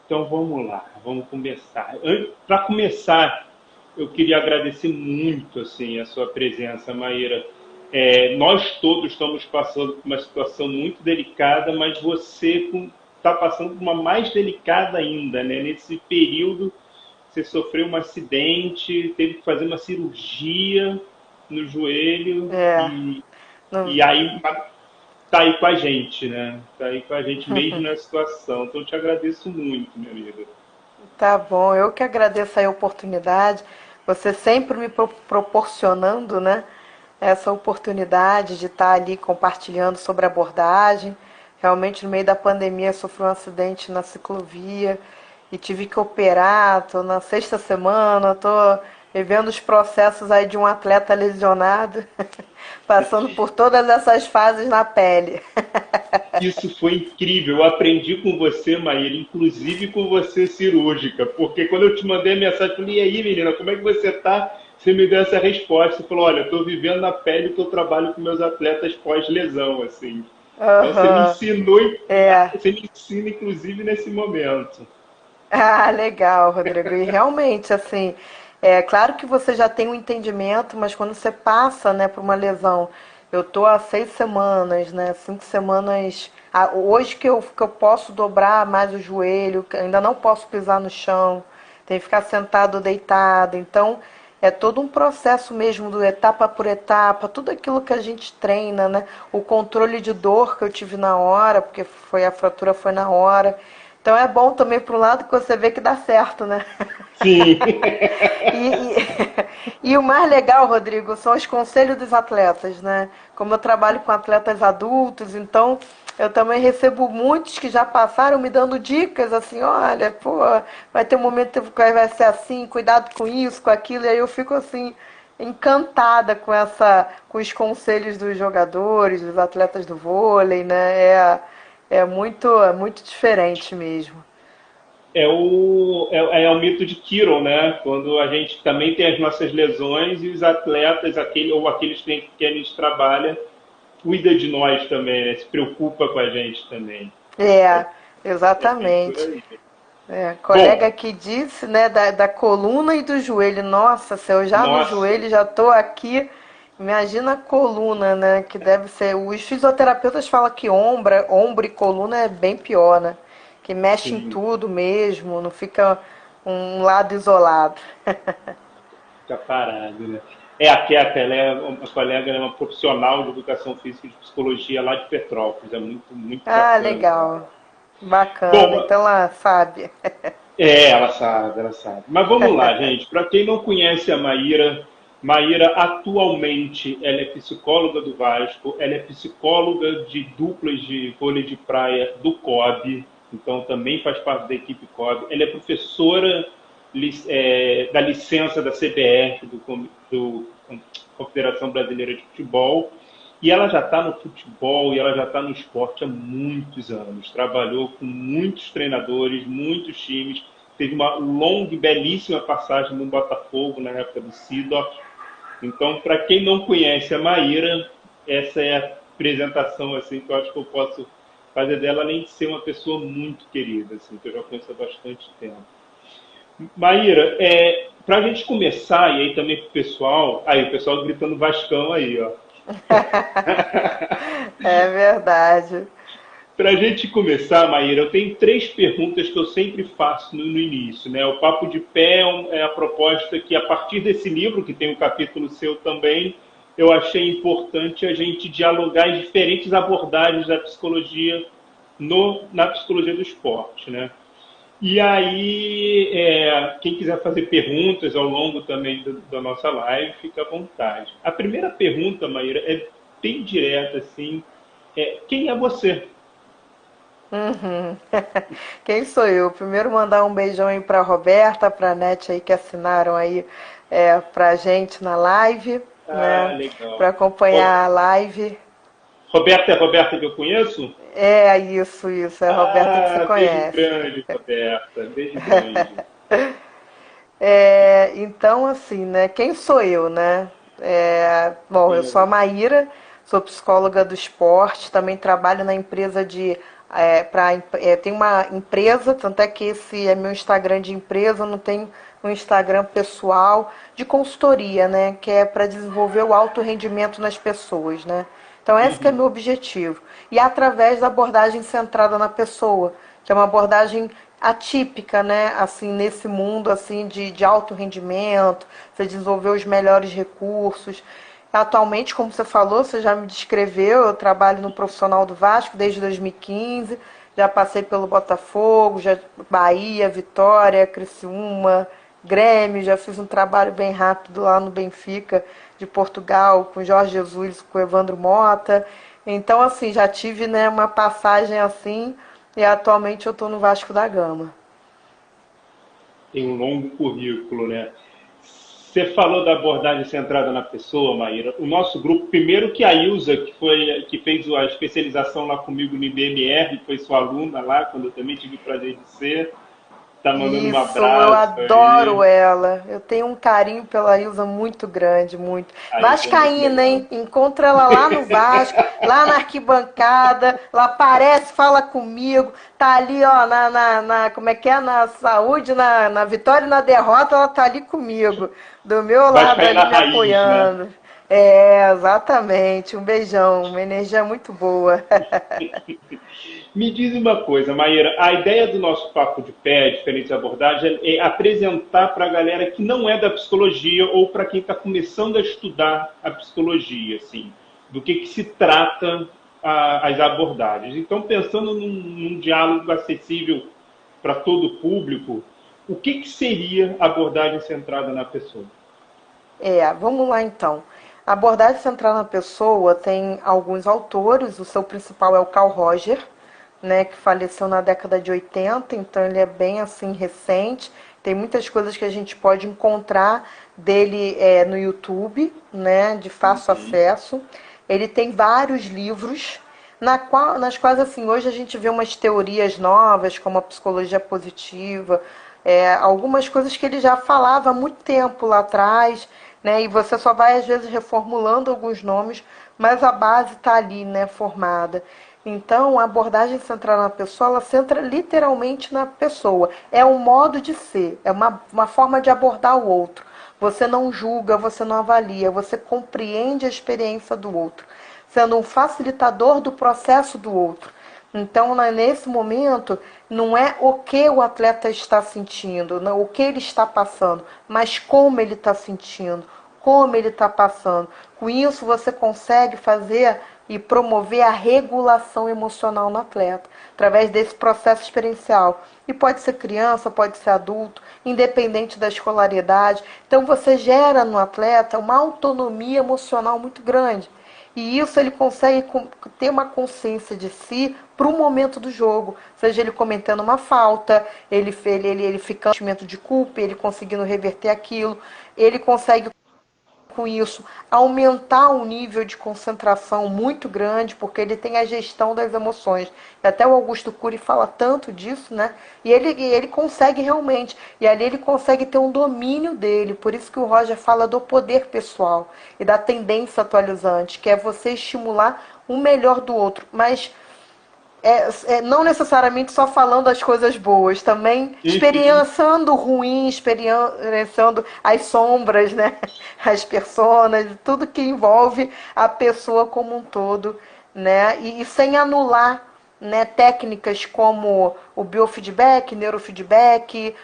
Então vamos lá, vamos começar. Para começar, eu queria agradecer muito assim a sua presença, Maíra. Nós todos estamos passando por uma situação muito delicada, mas você está passando por uma mais delicada ainda, né? Nesse período, você sofreu um acidente, teve que fazer uma cirurgia no joelho É, e não- aí tá aí com a gente, né? Tá aí com a gente mesmo nessa situação. Então eu te agradeço muito, minha amiga. tá bom. Eu que agradeço aí a oportunidade. Você sempre me proporcionando, né, essa oportunidade de estar ali compartilhando sobre a abordagem. Realmente, no meio da pandemia, sofri um acidente na ciclovia e tive que operar. Tô na sexta semana, tô vivendo os processos aí de um atleta lesionado, passando por todas essas fases na pele. Isso foi incrível. Eu aprendi com você, Maíra, inclusive com você cirúrgica, porque quando eu te mandei a mensagem, eu falei, e aí, menina, como é que você tá? Você me deu essa resposta. Você falou, olha, eu estou vivendo na pele que eu trabalho com meus atletas pós-lesão, assim. Então Aham. É. você me ensina, inclusive, nesse momento. Ah, legal, Rodrigo. E realmente, assim, é claro que você já tem um entendimento, mas quando você passa, né, por uma lesão, eu tô há 6 semanas, né, 5 semanas, hoje que eu posso dobrar mais o joelho, que ainda não posso pisar no chão, tem que ficar sentado ou deitado. Então, é todo um processo mesmo, do etapa por etapa, tudo aquilo que a gente treina, né? O controle de dor que eu tive na hora, porque a fratura foi na hora. Então é bom também pro lado que você vê que dá certo, né? Sim. E, e o mais legal, Rodrigo, são os conselhos dos atletas, né? Como eu trabalho com atletas adultos, então eu também recebo muitos que já passaram me dando dicas assim, olha, pô, vai ter um momento que vai ser assim, cuidado com isso, com aquilo, e aí eu fico assim encantada com os conselhos dos jogadores, dos atletas do vôlei, né? É muito diferente mesmo. É o mito de Kiron, né? Quando a gente também tem as nossas lesões e os atletas, aqueles que a gente trabalha, cuida de nós também, né? Se preocupa com a gente também. É, É, é bem por exatamente. aí. É, colega Bom, aqui disse, né, da coluna e do joelho. Nossa, se eu já no nossa, joelho já tô aqui, imagina a coluna, né, que deve ser. Os fisioterapeutas falam que ombro e coluna é bem pior, né? Que mexe em sim, tudo mesmo, não fica um lado isolado. fica parado, né? A Keta, ela é uma colega, ela é uma profissional de educação física e de psicologia lá de Petrópolis. É muito, muito Ah, bacana. legal. Bacana. Bom, Então ela sabe. ela sabe, ela sabe. Mas vamos lá, gente. Para quem não conhece a Maíra, Maíra atualmente ela é psicóloga do Vasco, ela é psicóloga de duplas de vôlei de praia do COB, então também faz parte da equipe COB. Ela é professora da licença da CBF, do Confederação Brasileira de Futebol, e ela já está no futebol e ela já está no esporte há muitos anos. Trabalhou com muitos treinadores, muitos times. Teve uma longa e belíssima passagem no Botafogo na época do Sidoc. Então, para quem não conhece a Maíra, essa é a apresentação assim, que eu acho que eu posso fazer dela, além de ser uma pessoa muito querida, assim, que eu já conheço há bastante tempo. Maíra, para a gente começar, e aí também para o pessoal, aí o pessoal gritando Vascão aí, ó. É verdade. Para a gente começar, Maíra, eu tenho três perguntas que eu sempre faço no início. Né? O Papo de Pé é a proposta que, a partir desse livro, que tem um capítulo seu também, eu achei importante a gente dialogar as diferentes abordagens da psicologia na psicologia do esporte. Né? E aí, quem quiser fazer perguntas ao longo também da nossa live, fica à vontade. A primeira pergunta, Maíra, é bem direta, assim, quem é você? Uhum. Quem sou eu? Primeiro mandar um beijão aí pra Roberta, pra Nete aí que assinaram aí pra gente na live, Ah, né? Pra legal. acompanhar a live. Roberta é a Roberta que eu conheço? É isso, é a Roberta que você Ah, beijo conhece. grande, Roberta. Beijo grande. Então, assim, né? Quem sou eu, né? Bom, eu Quem é sou a você? Maíra, sou psicóloga do esporte, também trabalho na empresa de Tem uma empresa, tanto é que esse é meu Instagram de empresa, não tem um Instagram pessoal de consultoria, né? Que é para desenvolver o alto rendimento nas pessoas, né? Então esse que é meu Uhum. objetivo. E através da abordagem centrada na pessoa, que é uma abordagem atípica, né? Assim, nesse mundo assim de alto rendimento, você desenvolver os melhores recursos. Atualmente, como você falou, você já me descreveu, eu trabalho no profissional do Vasco desde 2015, já passei pelo Botafogo, já Bahia, Vitória, Criciúma, Grêmio, já fiz um trabalho bem rápido lá no Benfica de Portugal, com Jorge Jesus, com Evandro Mota. Então, assim, já tive, né, uma passagem assim, e atualmente eu estou no Vasco da Gama. Tem um longo currículo, né? Você falou da abordagem centrada na pessoa, Maíra. O nosso grupo, primeiro que a Ilza, que fez a especialização lá comigo no IBMR, foi sua aluna lá, quando eu também tive o prazer de ser, tá mandando um Isso, eu abraço adoro aí. ela. Eu tenho um carinho pela Ilza muito grande, muito. A Ilza é muito Vascaína, legal. hein? Encontra ela lá no Vasco, lá na arquibancada. Ela aparece, fala comigo. Tá ali, ó, como é que é? Na saúde, na vitória e na derrota, ela tá ali comigo. Do meu lado ali Vascaína me raiz, né? apoiando. É, exatamente. Um beijão, uma energia muito boa. Me diz uma coisa, Maíra, a ideia do nosso papo de pé, diferentes abordagens, é apresentar para a galera que não é da psicologia ou para quem está começando a estudar a psicologia, assim, do que se trata as abordagens. Então, pensando num diálogo acessível para todo o público, o que seria abordagem centrada na pessoa? Vamos lá então. A abordagem central na pessoa tem alguns autores, o seu principal é o Carl Roger, né, que faleceu na década de 80, então ele é bem assim recente. Tem muitas coisas que a gente pode encontrar dele no YouTube, né, de fácil Uhum. acesso. Ele tem vários livros nas quais assim hoje a gente vê umas teorias novas, como a psicologia positiva, algumas coisas que ele já falava há muito tempo lá atrás, né? E você só vai às vezes reformulando alguns nomes, mas a base está ali, né, formada. Então, a abordagem central na pessoa, ela centra literalmente na pessoa. É um modo de ser, é uma forma de abordar o outro. Você não julga, você não avalia, você compreende a experiência do outro, sendo um facilitador do processo do outro. Então, nesse momento, não é o que o atleta está sentindo, não, o que ele está passando, mas como ele está sentindo, como ele está passando. Com isso, você consegue fazer e promover a regulação emocional no atleta, através desse processo experiencial. E pode ser criança, pode ser adulto, independente da escolaridade. Então, você gera no atleta uma autonomia emocional muito grande. E isso ele consegue ter uma consciência de si para o momento do jogo. Seja ele cometendo uma falta, ele fica com sentimento de culpa, ele conseguindo reverter aquilo, ele consegue com isso aumentar um nível de concentração muito grande, porque ele tem a gestão das emoções. E até o Augusto Cury fala tanto disso, né? E ele consegue realmente, e ali ele consegue ter um domínio dele. Por isso que o Roger fala do poder pessoal e da tendência atualizante, que é você estimular o melhor do outro, mas não necessariamente só falando as coisas boas, também Uhum. experienciando o ruim, experienciando as sombras, né? As personas, tudo que envolve a pessoa como um todo, né? E sem anular, né, técnicas como o biofeedback, neurofeedback,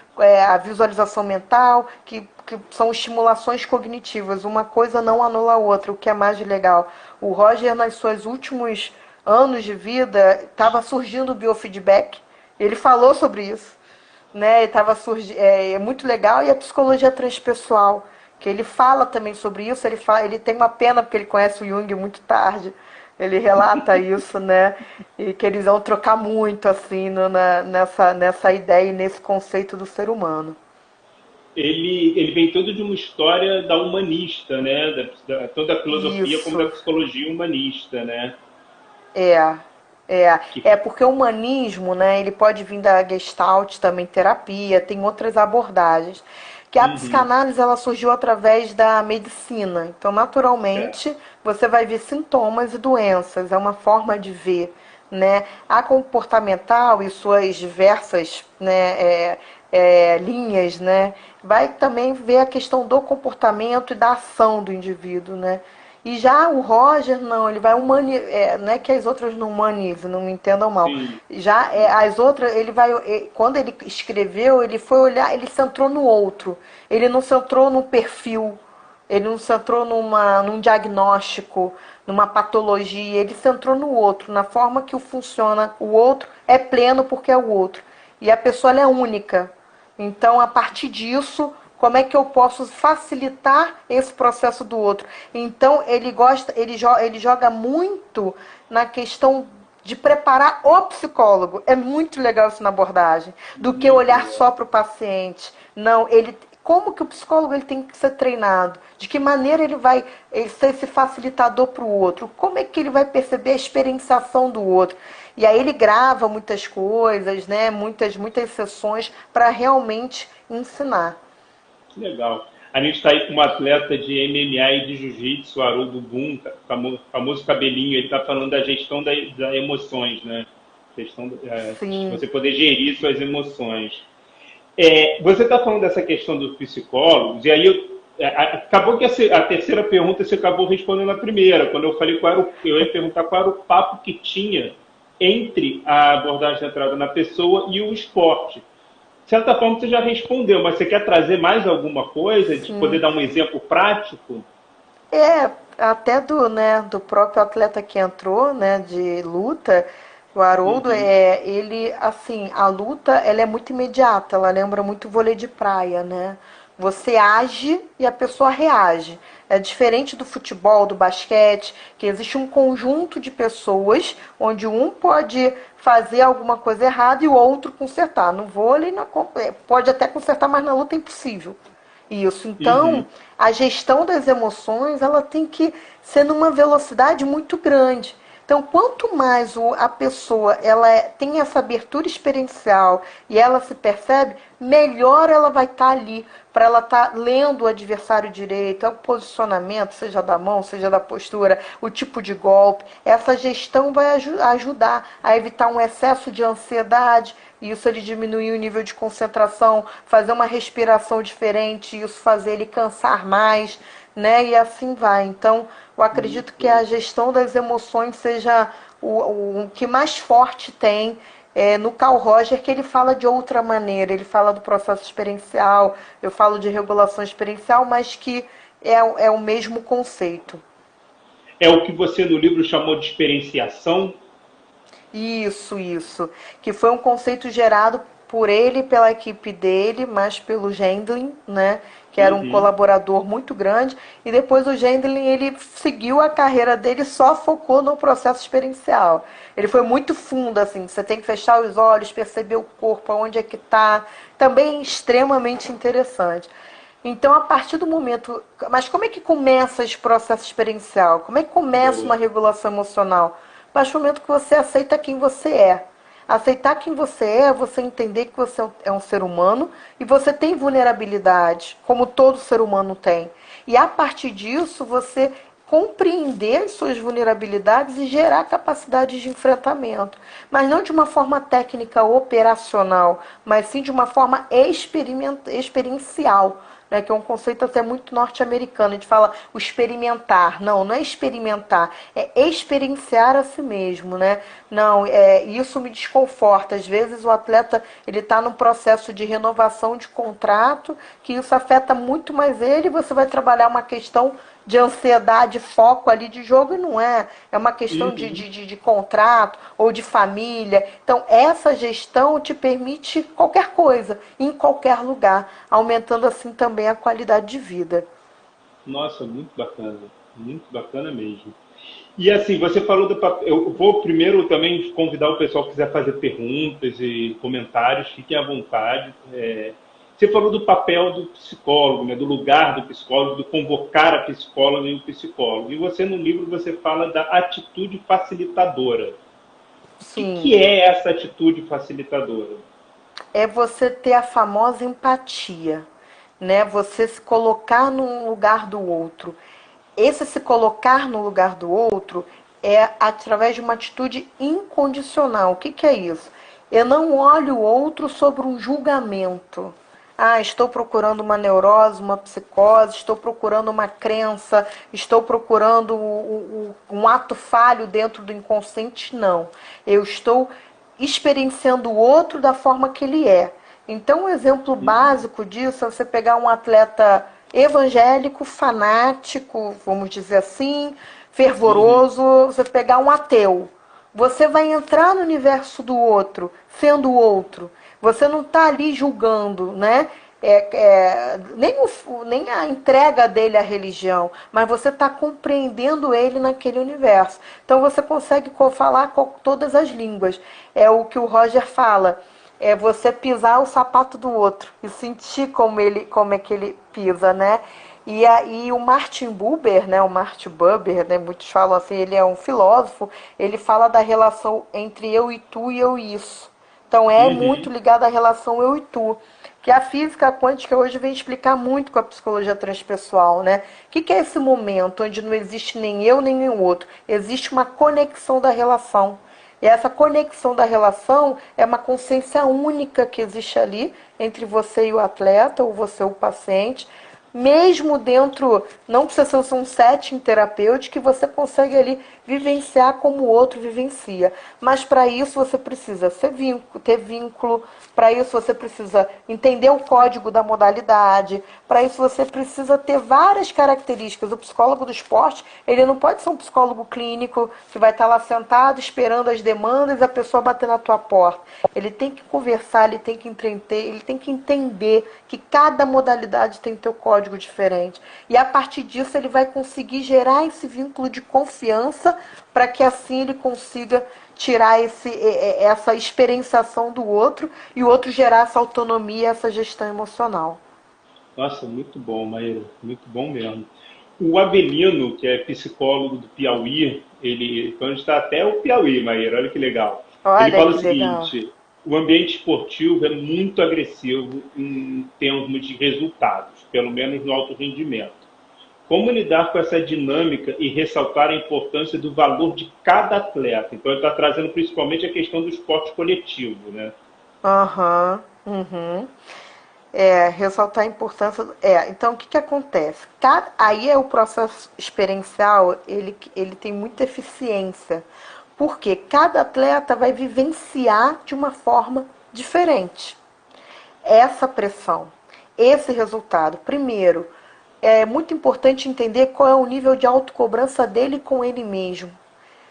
a visualização mental, que são estimulações cognitivas. Uma coisa não anula a outra, o que é mais legal. O Roger, nas suas últimos anos de vida, estava surgindo o biofeedback. Ele falou sobre isso, né? Estava surgindo, é muito legal. E a psicologia transpessoal, que ele fala também sobre isso. Ele tem uma pena porque ele conhece o Jung muito tarde. Ele relata isso, né? E que eles vão trocar muito assim nessa ideia e nesse conceito do ser humano. Ele vem todo de uma história da humanista, né? Tanto da filosofia como da Isso. psicologia humanista, né? É, é, Que, é porque o humanismo, né, ele pode vir da Gestalt, também terapia, tem outras abordagens. Que a uhum, psicanálise ela surgiu através da medicina. Então, certo. naturalmente, você vai ver sintomas e doenças, é uma forma de ver, né? A comportamental e suas diversas, né, linhas, né? Vai também ver a questão do comportamento e da ação do indivíduo, né? E já o Roger, não, ele vai humanizar, não é que as outras não humanizem, não me entendam mal. Sim. Já as outras, ele vai, quando ele escreveu, ele foi olhar, ele centrou no outro. Ele não centrou no perfil, ele não centrou num diagnóstico, numa patologia, ele centrou no outro, na forma que funciona o outro, é pleno porque é o outro. E a pessoa ela é única. Então, a partir disso, como é que eu posso facilitar esse processo do outro? Então, ele joga muito na questão de preparar o psicólogo. É muito legal isso na abordagem, do que Muito olhar legal. só para o paciente. Não, ele como que o psicólogo ele tem que ser treinado? De que maneira ele vai ser esse facilitador para o outro? Como é que ele vai perceber a experienciação do outro? E aí ele grava muitas coisas, né? Muitas sessões para realmente ensinar. Legal. A gente está aí com um atleta de MMA e de jiu-jitsu, Haroldo Boom, famoso cabelinho, ele está falando da gestão das emoções, né? Questão, de Sim, você poder gerir suas emoções. Você está falando dessa questão dos psicólogos, e aí acabou que a terceira pergunta você acabou respondendo a primeira, quando eu falei eu ia perguntar qual era o papo que tinha entre a abordagem centrada na pessoa e o esporte. De certa forma você já respondeu, mas você quer trazer mais alguma coisa, de poder sim. dar um exemplo prático? É, até do próprio atleta que entrou, né, de luta, o Haroldo, Uhum, ele, assim, a luta, ela é muito imediata, ela lembra muito vôlei de praia, né? Você age e a pessoa reage. É diferente do futebol, do basquete, que existe um conjunto de pessoas onde um pode fazer alguma coisa errada e o outro consertar. No vôlei, pode até consertar, mas na luta é impossível. Isso. Então, uhum. a gestão das emoções, ela tem que ser numa velocidade muito grande. Então, quanto mais a pessoa tem essa abertura experiencial e ela se percebe, melhor ela vai estar ali para ela estar lendo o adversário direito, o posicionamento, seja da mão, seja da postura, o tipo de golpe. Essa gestão vai ajudar a evitar um excesso de ansiedade, isso ele diminuir o nível de concentração, fazer uma respiração diferente, isso fazer ele cansar mais, né? E assim vai. Então, eu acredito que a Muito. gestão das emoções seja o que mais forte tem no Carl Roger, que ele fala de outra maneira, ele fala do processo experiencial, eu falo de regulação experiencial, mas que é o mesmo conceito. É o que você no livro chamou de experienciação? Isso. Que foi um conceito gerado por ele e pela equipe dele, mas pelo Gendlin, né? Que era um Uhum. colaborador muito grande. E depois o Gendlin, ele seguiu a carreira dele, só focou no processo experiencial. Ele foi muito fundo, assim. Você tem que fechar os olhos, perceber o corpo, aonde é que está. Também extremamente interessante. Então, a partir do momento. Mas como é que começa esse processo experiencial? Como é que começa uma Boa. regulação emocional? A partir do momento que você aceita quem você é. Aceitar quem você é você entender que você é um ser humano e você tem vulnerabilidade, como todo ser humano tem. E a partir disso, você compreender as suas vulnerabilidades e gerar capacidades de enfrentamento. Mas não de uma forma técnica operacional, mas sim de uma forma experiencial, né, que é um conceito até muito norte-americano. A gente fala o experimentar. Não é experimentar, é experienciar a si mesmo, né? Não, isso me desconforta. Às vezes o atleta ele está num processo de renovação de contrato, que isso afeta muito mais ele. Você vai trabalhar uma questão de ansiedade, foco ali de jogo, e não é. É uma questão de, Uhum. de, de, de contrato ou de família. Então, essa gestão te permite qualquer coisa, em qualquer lugar, aumentando assim também a qualidade de vida. Nossa, muito bacana mesmo. E assim, você falou do papel. Eu vou primeiro também convidar o pessoal que quiser fazer perguntas e comentários, fiquem à vontade. Você falou do papel do psicólogo, né, do lugar do psicólogo, do convocar a psicóloga e o psicólogo. E você no livro você fala da atitude facilitadora. O Sim, que é essa atitude facilitadora? é você ter a famosa empatia, né? Você se colocar no lugar do outro. Esse se colocar no lugar do outro é através de uma atitude incondicional. O que que é isso? Eu não olho o outro sobre um julgamento. Ah, estou procurando uma neurose, uma psicose, estou procurando uma crença, estou procurando um ato falho dentro do inconsciente. Não. Eu estou experienciando o outro da forma que ele é. Então, um exemplo Uhum. básico disso é você pegar um atleta evangélico, fanático, vamos dizer assim, Uhum. fervoroso, você pegar um ateu. Você vai entrar no universo do outro, sendo o outro. Você não está ali julgando, né? Nem a entrega dele à religião, mas você está compreendendo ele naquele universo. Então você consegue falar com todas as línguas. É o que o Roger fala. É você pisar o sapato do outro e sentir como é que ele pisa, né? E aí o Martin Buber, né, o Martin Buber, né, muitos falam assim, ele é um filósofo, ele fala da relação entre eu e tu e eu e isso. Então é muito Uhum. ligado à relação eu e tu, que a física quântica hoje vem explicar muito com a psicologia transpessoal, né? O que é esse momento onde não existe nem eu nem o outro? Existe uma conexão da relação. E essa conexão da relação é uma consciência única que existe ali entre você e o atleta, ou você e o paciente, mesmo dentro, não precisa ser um setting terapêutico, que você consegue ali vivenciar como o outro vivencia. Mas para isso você precisa ter vínculo, para isso você precisa entender o código da modalidade, para isso você precisa ter várias características. O psicólogo do esporte, ele não pode ser um psicólogo clínico que vai estar lá sentado esperando as demandas e a pessoa bater na tua porta. Ele tem que conversar, ele tem que entender, ele tem que entender que cada modalidade tem teu código diferente. E a partir disso ele vai conseguir gerar esse vínculo de confiança para que assim ele consiga tirar essa experienciação do outro e o outro gerar essa autonomia, essa gestão emocional. Nossa, muito bom, Maíra, muito bom mesmo. O Avelino, que é psicólogo do Piauí, ele, então está até o Piauí, Maíra, olha que legal. Ele Olha fala o que legal. seguinte: o ambiente esportivo é muito agressivo em termos de resultados, pelo menos no alto rendimento. Como lidar com essa dinâmica e ressaltar a importância do valor de cada atleta? Então, ele está trazendo principalmente a questão do esporte coletivo, né? Aham. Uhum. Ressaltar a importância. Então o que que acontece? Aí é o processo experiencial, ele tem muita eficiência, porque cada atleta vai vivenciar de uma forma diferente essa pressão, esse resultado. Primeiro, é muito importante entender qual é o nível de autocobrança dele com ele mesmo.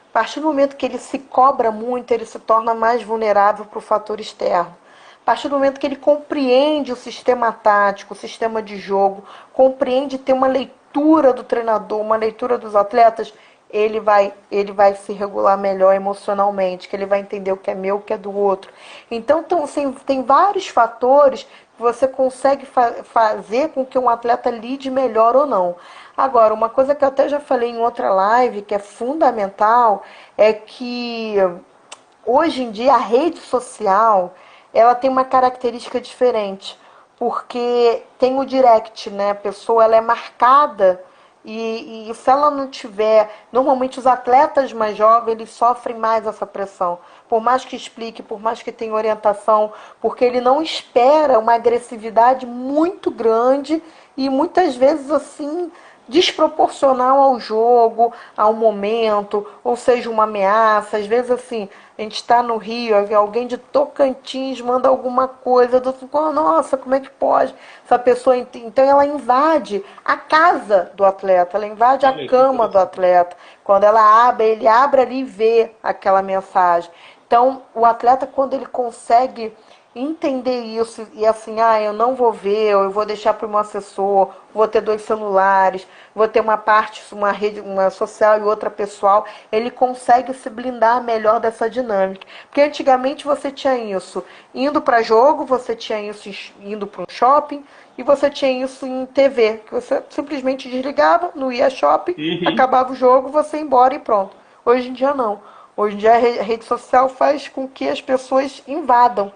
A partir do momento que ele se cobra muito, ele se torna mais vulnerável para o fator externo. A partir do momento que ele compreende o sistema tático, o sistema de jogo, compreende ter uma leitura do treinador, uma leitura dos atletas, ele vai se regular melhor emocionalmente, que ele vai entender o que é meu, o que é do outro. Então, assim, tem vários fatores que você consegue fazer com que um atleta lide melhor ou não. Agora, uma coisa que eu até já falei em outra live, que é fundamental, é que hoje em dia a rede social, ela tem uma característica diferente, porque tem o direct, né? A pessoa ela é marcada e se ela não tiver, normalmente os atletas mais jovens, eles sofrem mais essa pressão. Por mais que explique, por mais que tenha orientação, porque ele não espera uma agressividade muito grande e muitas vezes assim desproporcional ao jogo, ao momento, ou seja, uma ameaça. Às vezes, assim, a gente está no Rio, alguém de Tocantins manda alguma coisa, do tipo, nossa, como é que pode? Essa pessoa, então, ela invade a casa do atleta, ela invade a Olha que cama do interessante. atleta. Quando ela abre, ele abre ali e vê aquela mensagem. Então, o atleta, quando ele consegue entender isso e assim, eu não vou ver, eu vou deixar para o meu assessor, vou ter dois celulares, vou ter uma parte, uma rede, uma social e outra pessoal, ele consegue se blindar melhor dessa dinâmica. Porque antigamente você tinha isso indo para jogo, você tinha isso indo para um shopping e você tinha isso em TV, que você simplesmente desligava, não ia shopping, Uhum. acabava o jogo, você ia embora e pronto. Hoje em dia não. Hoje em dia a rede social faz com que as pessoas invadam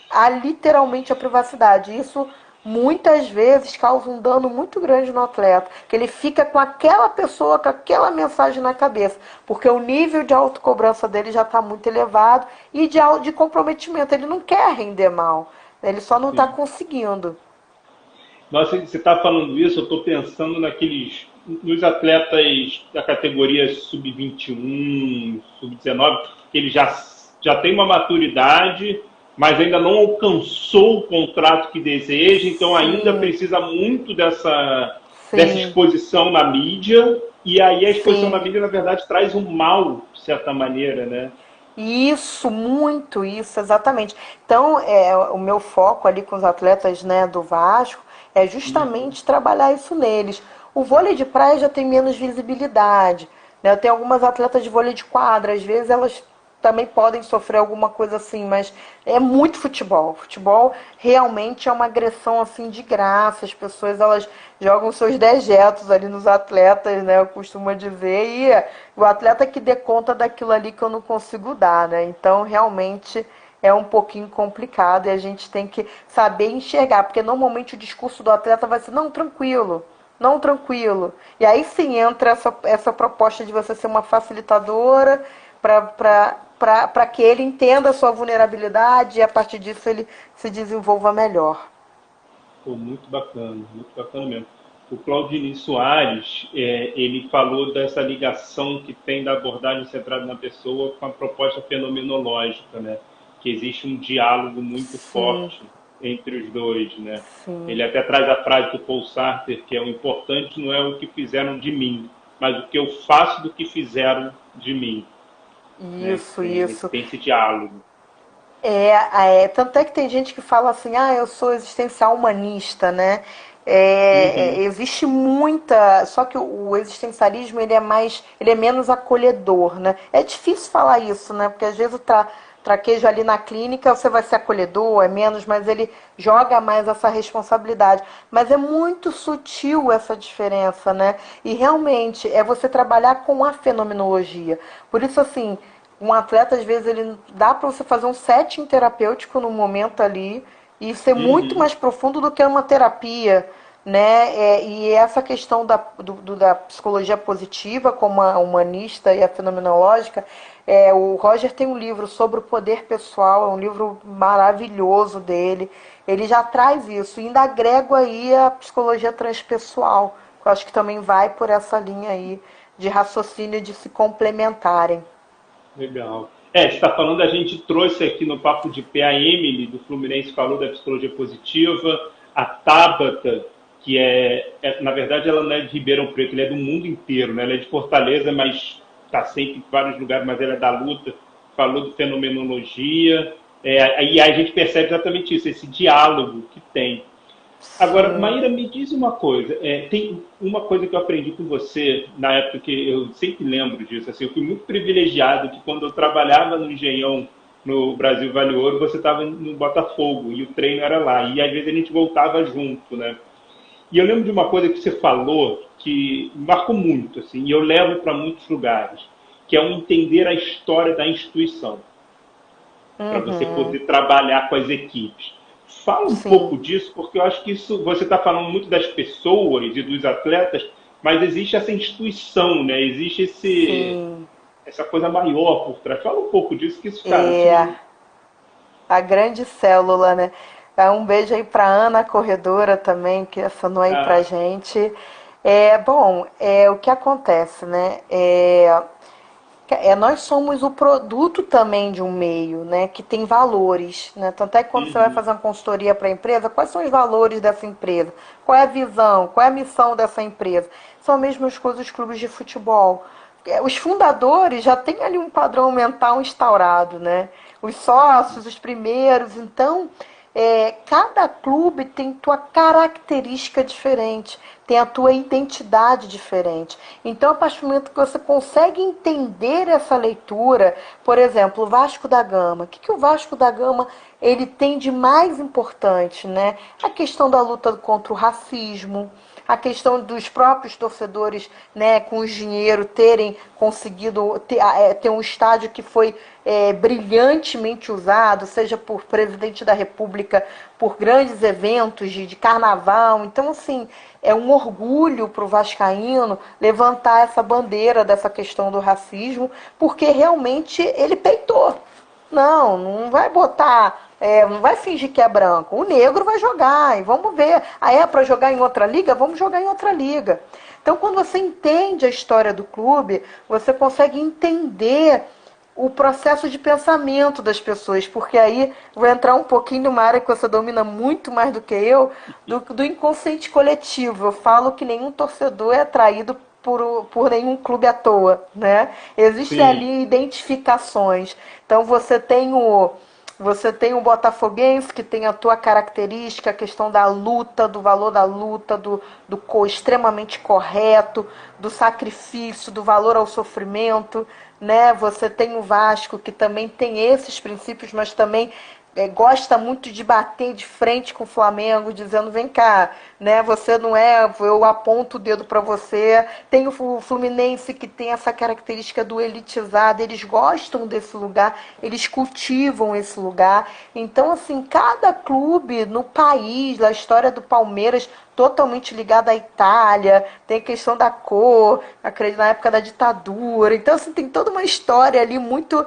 há literalmente a privacidade. Isso muitas vezes causa um dano muito grande no atleta, que ele fica com aquela pessoa, com aquela mensagem na cabeça, porque o nível de autocobrança dele já está muito elevado e de comprometimento. Ele não quer render mal, ele só não está Sim. conseguindo. Nossa, você está falando isso, eu estou pensando nos atletas da categoria sub-21, sub-19, que ele já tem uma maturidade, mas ainda não alcançou o contrato que deseja, então ainda Sim, precisa muito dessa sim, exposição na mídia, e aí a exposição na sim. mídia, na verdade, traz um mal, de certa maneira, né? Isso, muito isso, exatamente. Então, o meu foco ali com os atletas, né, do Vasco é Uhum. justamente trabalhar isso neles. O vôlei de praia já tem menos visibilidade, né? Eu tenho algumas atletas de vôlei de quadra, às vezes elas também podem sofrer alguma coisa assim, mas é muito futebol. Futebol realmente é uma agressão assim de graça. As pessoas elas jogam seus dejetos ali nos atletas, né? Eu costumo dizer, e o atleta que dê conta daquilo ali que eu não consigo dar, né? Então realmente é um pouquinho complicado e a gente tem que saber enxergar, porque normalmente o discurso do atleta vai ser, não, tranquilo, não, tranquilo. E aí sim entra essa proposta de você ser uma facilitadora para que ele entenda a sua vulnerabilidade e a partir disso ele se desenvolva melhor. Pô, muito bacana mesmo. O Claudinei Soares, ele falou dessa ligação que tem da abordagem centrada na pessoa com a proposta fenomenológica, né? Que existe um diálogo muito Sim, forte entre os dois, né? sim. Ele até traz a frase do Paul Sartre, que é o importante não é o que fizeram de mim, mas o que eu faço do que fizeram de mim, né? Isso, Que isso. tem esse diálogo. Tanto é que tem gente que fala assim, ah, eu sou existencial humanista, né? Uhum. Existe muita, só que o existencialismo ele é menos acolhedor, né? É difícil falar isso, né? Porque às vezes traquejo ali na clínica você vai ser acolhedor, é menos, mas ele joga mais essa responsabilidade. Mas é muito sutil essa diferença, né? E realmente é você trabalhar com a fenomenologia. Por isso, assim, um atleta, às vezes, ele dá para você fazer um setting terapêutico no momento ali e ser muito Uhum. mais profundo do que uma terapia, né? E essa questão da psicologia positiva, como a humanista e a fenomenológica, o Roger tem um livro sobre o poder pessoal, é um livro maravilhoso dele. Ele já traz isso, e ainda agrego aí a psicologia transpessoal, que eu acho que também vai por essa linha aí de raciocínio de se complementarem. Legal. Você está falando, a gente trouxe aqui no Papo de Pé a Emily, do Fluminense, falou da psicologia positiva, a Tabata, que na verdade, ela não é de Ribeirão Preto, ela é do mundo inteiro, né? Ela é de Fortaleza, mas está sempre em vários lugares, mas ela é da luta, falou de fenomenologia, e a gente percebe exatamente isso, esse diálogo que tem. Agora, Sim. Maíra, me diz uma coisa. Tem uma coisa que eu aprendi com você na época que eu sempre lembro disso. Assim, eu fui muito privilegiado que quando eu trabalhava no Engenhão, no Brasil Vale Ouro, você estava no Botafogo e o treino era lá. E às vezes a gente voltava junto, né? E eu lembro de uma coisa que você falou que me marcou muito, assim, e eu levo para muitos lugares, que é o entender a história da instituição para você Uhum. poder trabalhar com as equipes. Fala um Sim, pouco disso, porque eu acho que isso você está falando muito das pessoas e dos atletas, mas existe essa instituição, né? Existe sim. essa coisa maior por trás. Fala um pouco disso, que isso, cara, isso É a grande célula, né? Um beijo aí pra Ana, a corredora também, que assinou aí pra ah, gente. O que acontece, né? Nós somos o produto também de um meio, né, que tem valores, né? Tanto é que quando você vai uhum, fazer uma consultoria para a empresa, quais são os valores dessa empresa? Qual é a visão? Qual é a missão dessa empresa? São as mesmas coisas dos clubes de futebol. Os fundadores já têm ali um padrão mental instaurado, né? Os sócios, os primeiros, então cada clube tem tua característica diferente, tem a tua identidade diferente. Então, a partir do momento que você consegue entender essa leitura, por exemplo, o Vasco da Gama, o que o Vasco da Gama ele tem de mais importante, né? A questão da luta contra o racismo, a questão dos próprios torcedores, né, com o dinheiro terem conseguido ter um estádio que foi brilhantemente usado, seja por presidente da República, por grandes eventos de carnaval. Então, assim, é um orgulho para o vascaíno levantar essa bandeira dessa questão do racismo, porque realmente ele peitou. Não vai botar, não vai fingir que é branco. O negro vai jogar e vamos ver. Aí é para jogar em outra liga? Vamos jogar em outra liga. Então, quando você entende a história do clube, você consegue entender o processo de pensamento das pessoas, porque aí vou entrar um pouquinho numa área que você domina muito mais do que eu, do inconsciente coletivo. Eu falo que nenhum torcedor é atraído por nenhum clube à toa, né? Existem Sim. ali identificações. Então você tem o botafoguense que tem a tua característica, a questão da luta, do valor da luta, extremamente correto, do sacrifício, do valor ao sofrimento, né? Você tem o Vasco que também tem esses princípios, mas também gosta muito de bater de frente com o Flamengo, dizendo, vem cá, né? Você não é, eu aponto o dedo para você. Tem o Fluminense que tem essa característica do elitizado, eles gostam desse lugar, eles cultivam esse lugar. Então, assim, cada clube no país, a história do Palmeiras totalmente ligada à Itália, tem a questão da cor, acredito na época da ditadura. Então, assim, tem toda uma história ali muito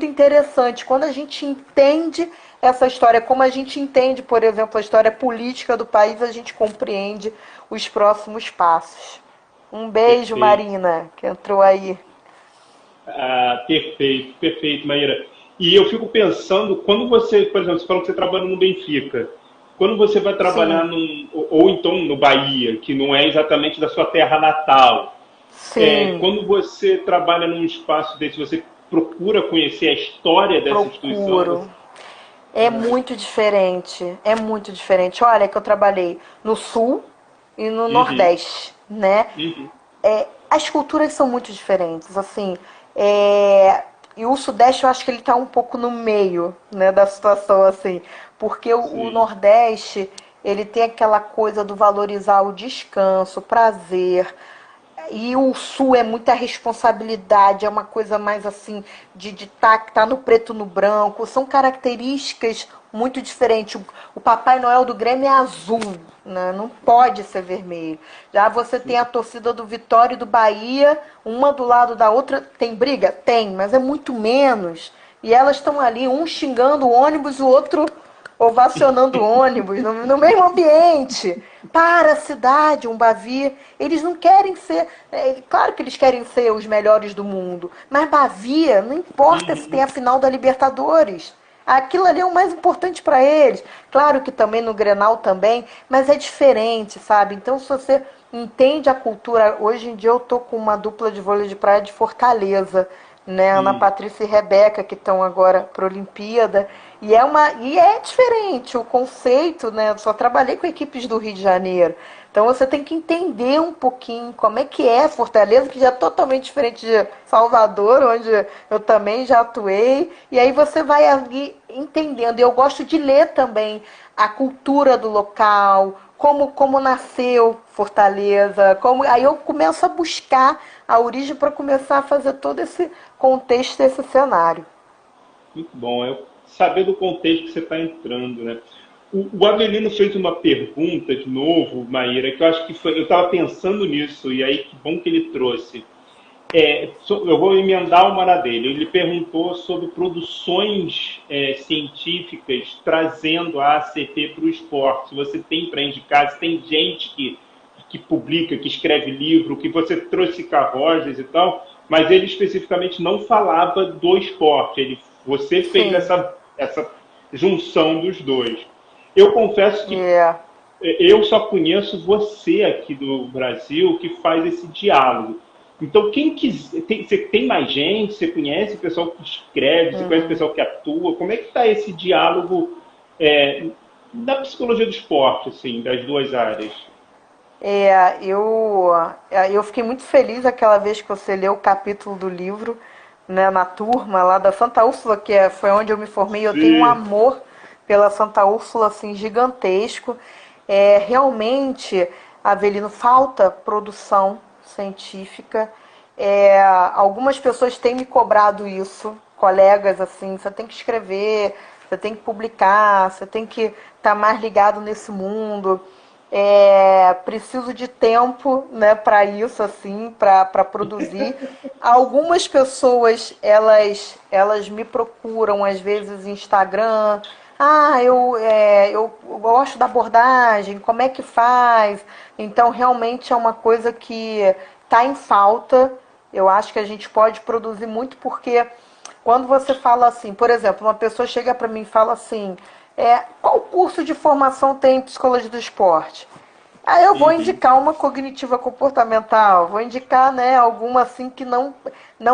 interessante. Quando a gente entende essa história, como a gente entende, por exemplo, a história política do país, a gente compreende os próximos passos. Um beijo, Perfeito. Marina, que entrou aí. Ah, perfeito, perfeito, Maíra. E eu fico pensando, quando você, por exemplo, você falou que você trabalha no Benfica, quando você vai trabalhar Sim, ou então no Bahia, que não é exatamente da sua terra natal, sim, quando você trabalha num espaço desse, você procura conhecer a história dessa instituição? procuro. É muito diferente, é muito diferente. Olha que eu trabalhei no Sul e no Uhum, Nordeste, né? uhum, As culturas são muito diferentes, assim. é, E o Sudeste eu acho que ele está um pouco no meio, né, da situação, assim. Porque o sim. Nordeste, ele tem aquela coisa do valorizar o descanso, o prazer. E o Sul é muita responsabilidade, é uma coisa mais assim, de tá no preto no branco. São características muito diferentes. O Papai Noel do Grêmio é azul, né? Não pode ser vermelho. Já você tem a torcida do Vitória e do Bahia, uma do lado da outra. Tem briga? Tem, mas é muito menos. E elas estão ali, um xingando o ônibus, o outro ovacionando o ônibus, no mesmo ambiente. Para a cidade, um Bavi. Eles não querem ser. Claro que eles querem ser os melhores do mundo, mas Bavia, não importa se tem Uhum. a final da Libertadores. Aquilo ali é o mais importante para eles. Claro que também no Grenal também, mas é diferente, sabe? Então, se você entende a cultura, hoje em dia eu tô com uma dupla de vôlei de praia de Fortaleza, né? Ana Hum. Patrícia e Rebeca, que estão agora para a Olimpíada. E é diferente o conceito, né? Eu só trabalhei com equipes do Rio de Janeiro. Então você tem que entender um pouquinho como é que é Fortaleza, que já é totalmente diferente de Salvador, onde eu também já atuei. E aí você vai ali entendendo. E eu gosto de ler também a cultura do local, como nasceu Fortaleza, aí eu começo a buscar a origem para começar a fazer todo esse contexto, esse cenário. Muito bom. É saber do contexto que você está entrando, né? O Avelino fez uma pergunta de novo, Maíra, que eu acho que foi. Eu estava pensando nisso, e aí que bom que ele trouxe. Eu vou emendar uma na dele. Ele perguntou sobre produções científicas trazendo a ACP para o esporte. Se você tem para indicar, se tem gente que publica, que escreve livro, que você trouxe Carrojas e tal, mas ele especificamente não falava do esporte. Você fez Sim, essa junção dos dois. Eu confesso que é. eu só conheço você aqui do Brasil que faz esse diálogo. Então, quem quiser, você tem mais gente, você conhece o pessoal que escreve, você conhece o Uhum. pessoal que atua, como é que está esse diálogo é, da psicologia do esporte, assim, das duas áreas? Eu fiquei muito feliz aquela vez que você leu o capítulo do livro, né, na turma lá da Santa Úrsula, foi onde eu me formei. Eu tenho um Sim. amor pela Santa Úrsula assim gigantesco. Realmente Avelino, falta produção científica. Algumas pessoas têm me cobrado isso, colegas, assim, você tem que escrever, você tem que publicar, você tem que estar mais ligado nesse mundo. Preciso de tempo, né, para isso, assim, para produzir. Algumas pessoas, elas me procuram, às vezes, no Instagram. Ah, eu gosto da abordagem, como é que faz? Então, realmente é uma coisa que está em falta. Eu acho que a gente pode produzir muito porque quando você fala assim, por exemplo, uma pessoa chega para mim e fala assim, qual curso de formação tem em psicologia do esporte? Aí eu vou Uhum. indicar uma cognitiva comportamental, vou indicar, né, alguma assim que não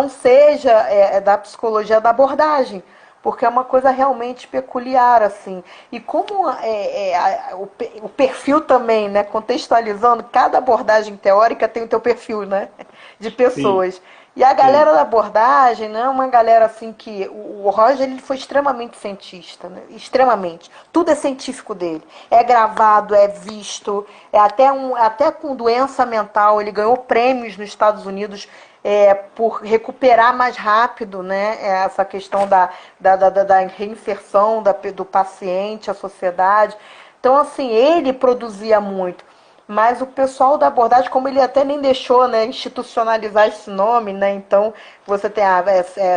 seja da psicologia da abordagem, porque é uma coisa realmente peculiar assim. E como o perfil também, né, contextualizando, cada abordagem teórica tem o teu perfil, né, de Sim, pessoas. E a sim, galera da abordagem, né, uma galera assim que o Roger ele foi extremamente cientista, né? Extremamente. Tudo é científico dele. É gravado, é visto, até com doença mental. Ele ganhou prêmios nos Estados Unidos por recuperar mais rápido, né, essa questão da reinserção do paciente à sociedade. Então, assim, ele produzia muito. Mas o pessoal da abordagem, como ele até nem deixou, né, institucionalizar esse nome, né? Então você tem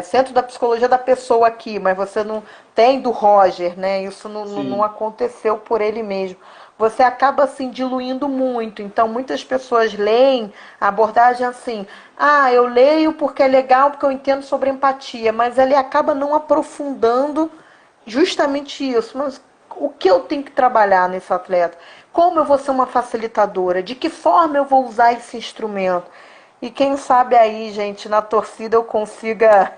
Centro da Psicologia da Pessoa aqui, mas você não tem do Roger, né? Isso não sim. aconteceu por ele mesmo. Você acaba assim diluindo muito. Então muitas pessoas leem a abordagem assim: ah, eu leio porque é legal, porque eu entendo sobre empatia, mas ele acaba não aprofundando justamente isso. Mas o que eu tenho que trabalhar nesse atleta? Como eu vou ser uma facilitadora? De que forma eu vou usar esse instrumento? E quem sabe aí, gente, na torcida eu consiga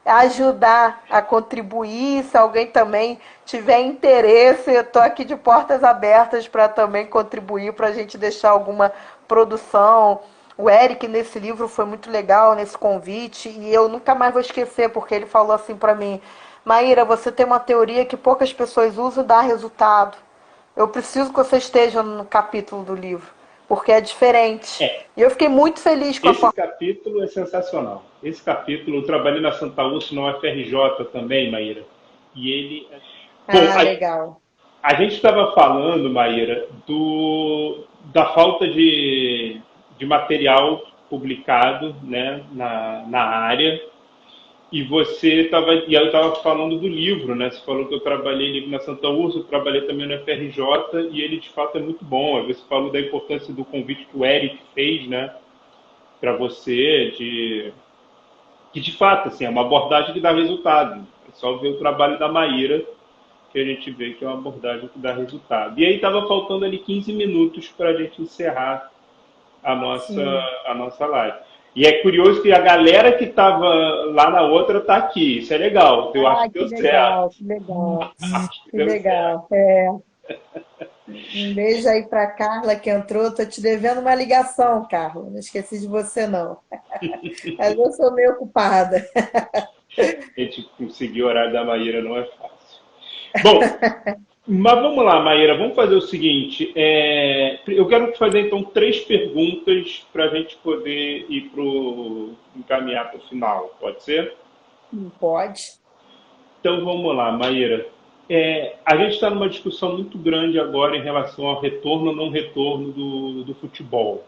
ajudar a contribuir. Se alguém também tiver interesse, eu estou aqui de portas abertas para também contribuir, para a gente deixar alguma produção. O Eric, nesse livro, foi muito legal, nesse convite, e eu nunca mais vou esquecer, porque ele falou assim para mim: Maíra, você tem uma teoria que poucas pessoas usam e dá resultado. Eu preciso que você esteja no capítulo do livro, porque é diferente. É, E eu fiquei muito feliz com a esse forma. capítulo é sensacional. Esse capítulo, eu trabalhei na Santa Úrsula, no UFRJ também, Maíra. E ele. Bom, Ah, legal. a gente estava falando, Maíra, da falta de material publicado, né, na área. E eu estava falando do livro, né? Você falou que eu trabalhei livro na Santa Úrsula, eu trabalhei também no FRJ, e ele de fato é muito bom. Aí você falou da importância do convite que o Eric fez, né, para você, que de fato assim, é uma abordagem que dá resultado. É só ver o trabalho da Maíra que a gente vê que é uma abordagem que dá resultado. E aí estava faltando ali 15 minutos para a gente encerrar a nossa, Sim. a nossa live. E é curioso que a galera que estava lá na outra está aqui. Isso é legal. Eu acho Ah, que que deu certo. legal, que legal, Acho que que deu certo. legal. Um beijo aí para Carla que entrou. Tô te devendo uma ligação, Carla. Não esqueci de você, não. Mas eu sou meio ocupada. A gente conseguir o horário da Maíra não é fácil. Bom, mas vamos lá, Maíra. Vamos fazer o seguinte. Eu quero te fazer então três perguntas para a gente poder encaminhar para o final. Pode ser? Pode. Então vamos lá, Maíra. A gente está numa discussão muito grande agora em relação ao retorno ou não retorno do futebol.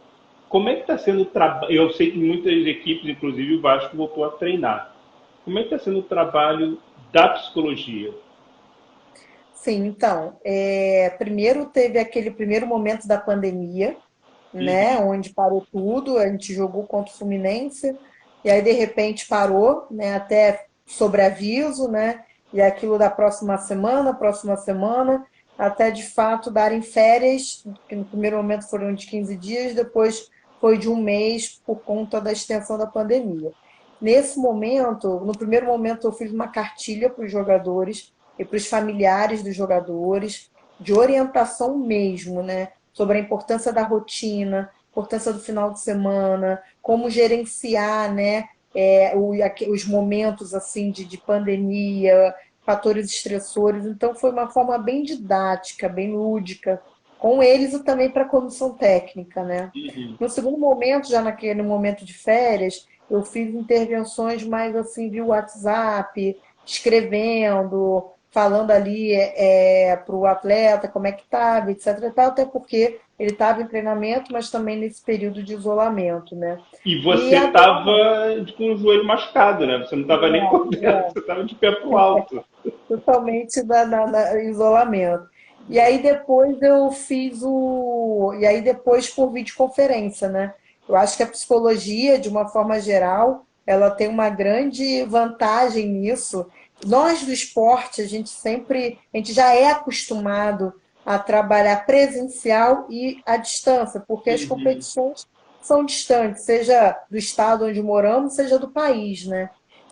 Como é que está sendo o trabalho? Eu sei que muitas equipes, inclusive o Vasco, voltou a treinar. Como é que está sendo o trabalho da psicologia? Sim, então, primeiro teve aquele primeiro momento da pandemia, né, Uhum. onde parou tudo, a gente jogou contra o Fluminense, e aí de repente parou, né, até sobreaviso, né, e aquilo da próxima semana, até de fato darem férias, que no primeiro momento foram de 15 dias, depois foi de um mês por conta da extensão da pandemia. Nesse momento, no primeiro momento eu fiz uma cartilha para os jogadores e para os familiares dos jogadores, de orientação mesmo, né? Sobre a importância da rotina, importância do final de semana, como gerenciar, né, os momentos assim de pandemia, fatores estressores. Então foi uma forma bem didática, bem lúdica, com eles e também para a comissão técnica, né? Uhum. No segundo momento, já naquele momento de férias, eu fiz intervenções mais assim via WhatsApp, escrevendo, falando ali para o atleta como é que estava, etc. e tal, até porque ele estava em treinamento, mas também nesse período de isolamento, né? E E você estava agora, com o joelho machucado, né? Você não estava nem podendo, você estava de pé pro alto. totalmente isolamento. E aí depois eu fiz o. E aí depois por videoconferência, né? Eu acho que a psicologia, de uma forma geral, ela tem uma grande vantagem nisso. Nós do esporte, a gente já é acostumado a trabalhar presencial e à distância, porque as Uhum. competições são distantes, seja do estado onde moramos, seja do país, né?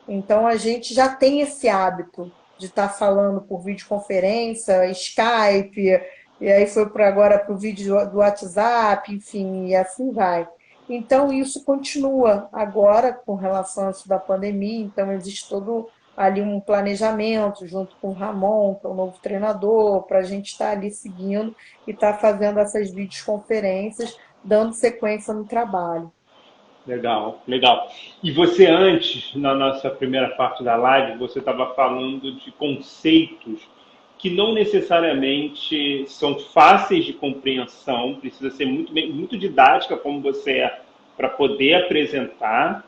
Então a gente já tem esse hábito de estar falando por videoconferência, Skype, e aí foi para agora para o vídeo do WhatsApp, enfim, e assim vai. Então isso continua agora com relação a isso da pandemia, então existe todo ali um planejamento junto com o Ramon, que é o novo treinador, para a gente estar ali seguindo e estar fazendo essas videoconferências, dando sequência no trabalho. Legal, legal. E você antes, na nossa primeira parte da live, você estava falando de conceitos que não necessariamente são fáceis de compreensão, precisa ser muito didática como você é para poder apresentar.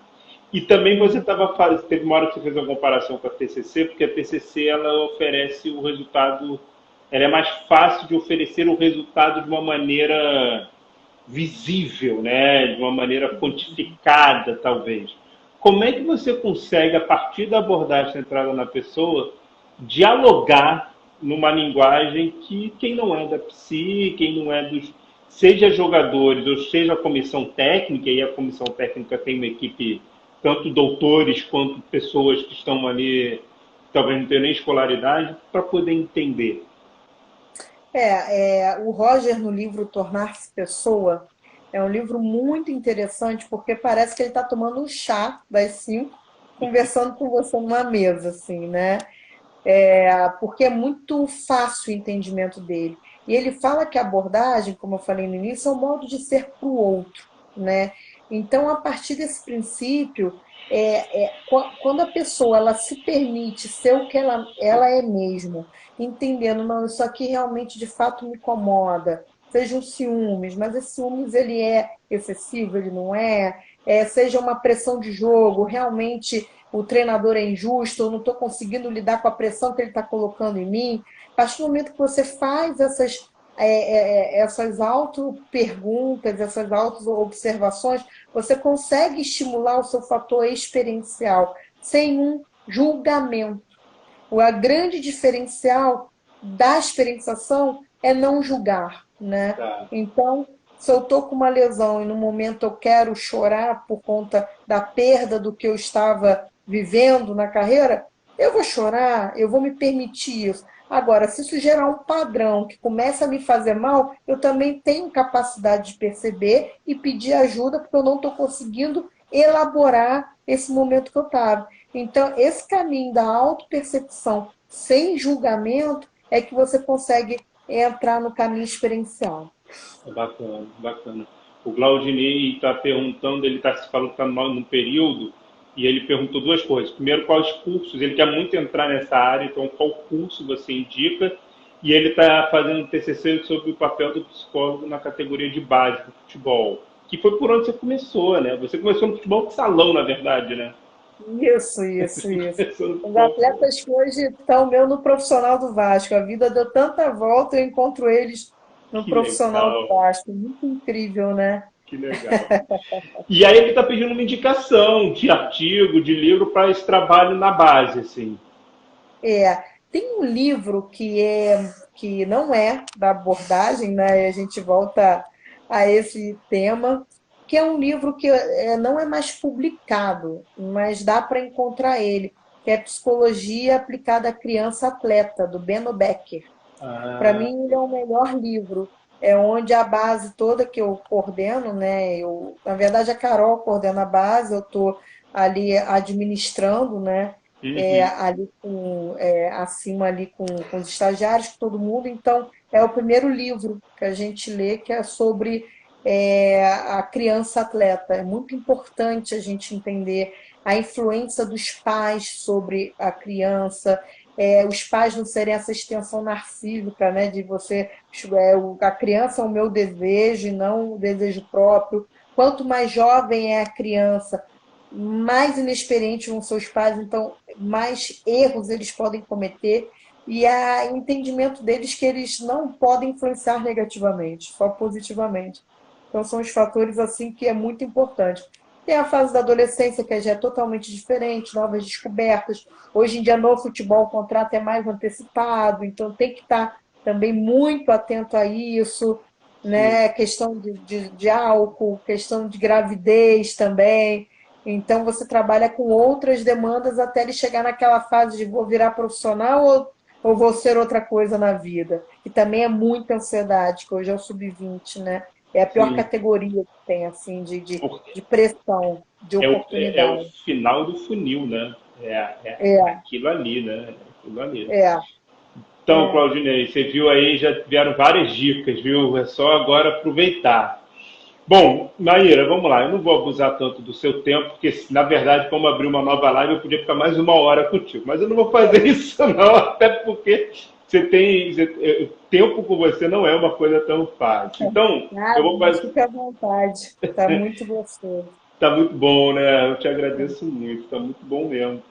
E também você estava fazendo, teve uma hora que você fez uma comparação com a TCC, porque a TCC ela oferece o resultado, ela é mais fácil de oferecer o resultado de uma maneira visível, né? De uma maneira quantificada, talvez. Como é que você consegue, a partir da abordagem centrada na pessoa, dialogar numa linguagem que quem não é da psi, quem não é dos, seja jogadores ou seja a comissão técnica, e a comissão técnica tem uma equipe, tanto doutores quanto pessoas que estão ali, talvez não tenham nem escolaridade, para poder entender. O Roger no livro Tornar-se Pessoa é um livro muito interessante porque parece que ele está tomando um chá das 5, conversando com você numa mesa, assim, né? Porque é muito fácil o entendimento dele. E ele fala que a abordagem, como eu falei no início, é um modo de ser para o outro, né? Então, a partir desse princípio, quando a pessoa ela se permite ser o que ela é mesmo, entendendo, não, isso aqui realmente de fato me incomoda, seja um ciúmes, mas esse ciúmes ele é excessivo, ele não é, seja uma pressão de jogo, realmente o treinador é injusto, eu não estou conseguindo lidar com a pressão que ele está colocando em mim. A partir do momento que você faz essas auto-perguntas, essas auto-observações, você consegue estimular o seu fator experiencial sem um julgamento. O grande diferencial da experienciação é não julgar, né? Tá. Então, se eu estou com uma lesão e no momento eu quero chorar por conta da perda do que eu estava vivendo na carreira, eu vou chorar, eu vou me permitir isso. Agora, se isso gerar um padrão que começa a me fazer mal, eu também tenho capacidade de perceber e pedir ajuda, porque eu não estou conseguindo elaborar esse momento que eu estava. Então, esse caminho da autopercepção sem julgamento é que você consegue entrar no caminho experiencial. É bacana, bacana. O Glaudinei está perguntando, ele está se falando que está no período, e ele perguntou duas coisas. Primeiro, quais cursos? Ele quer muito entrar nessa área, então qual curso você indica? E ele está fazendo um TCC sobre o papel do psicólogo na categoria de base do futebol, que foi por onde você começou, né? Você começou no futebol de salão, na verdade, né? Isso. Começou no Os futebol. atletas que hoje estão meu no profissional do Vasco. A vida deu tanta volta, eu encontro eles no Que profissional do legal, Vasco. Muito incrível, né? que legal. E aí ele está pedindo uma indicação de artigo, de livro para esse trabalho na base, assim. Tem um livro que não é da abordagem, né? E a gente volta a esse tema, que é um livro que não é mais publicado, mas dá para encontrar ele, que é Psicologia Aplicada à Criança Atleta, do Beno Becker. Para Ah, mim, ele é o melhor livro. É onde a base toda que eu coordeno, né? Na verdade, a Carol coordena a base, eu estou ali administrando, né? Uhum. ali acima ali com os estagiários, com todo mundo. Então, é o primeiro livro que a gente lê que é sobre a criança atleta. É muito importante a gente entender a influência dos pais sobre a criança, os pais não serem essa extensão narcísica, né, de você, a criança é o meu desejo e não o desejo próprio. Quanto mais jovem é a criança, mais inexperientes vão seus pais, então mais erros eles podem cometer e há entendimento deles que eles não podem influenciar negativamente, só positivamente. Então são os fatores assim que é muito importante. Tem a fase da adolescência que já é totalmente diferente, novas descobertas. Hoje em dia no futebol o contrato é mais antecipado, então tem que estar também muito atento a isso, Sim. né? Questão de álcool, questão de gravidez também. Então você trabalha com outras demandas até ele chegar naquela fase de vou virar profissional ou vou ser outra coisa na vida. Que também é muita ansiedade, que hoje é o sub-20, né? É a pior Sim. categoria que tem, assim, Porque de pressão, de é o oportunidade. final do funil, né? É É, aquilo ali, né? Aquilo ali. é, Então, Claudinei, você viu aí, já vieram várias dicas, viu? É só agora aproveitar. Bom, Maíra, vamos lá. Eu não vou abusar tanto do seu tempo, porque, na verdade, como abrir uma nova live, eu podia ficar mais uma hora contigo. Mas eu não vou fazer isso, não, até porque tempo com você não é uma coisa tão fácil. Então, eu nada, vou mas fazer. fica à vontade. Tá muito gostoso. Tá muito bom, né? Eu te agradeço muito, tá muito bom mesmo.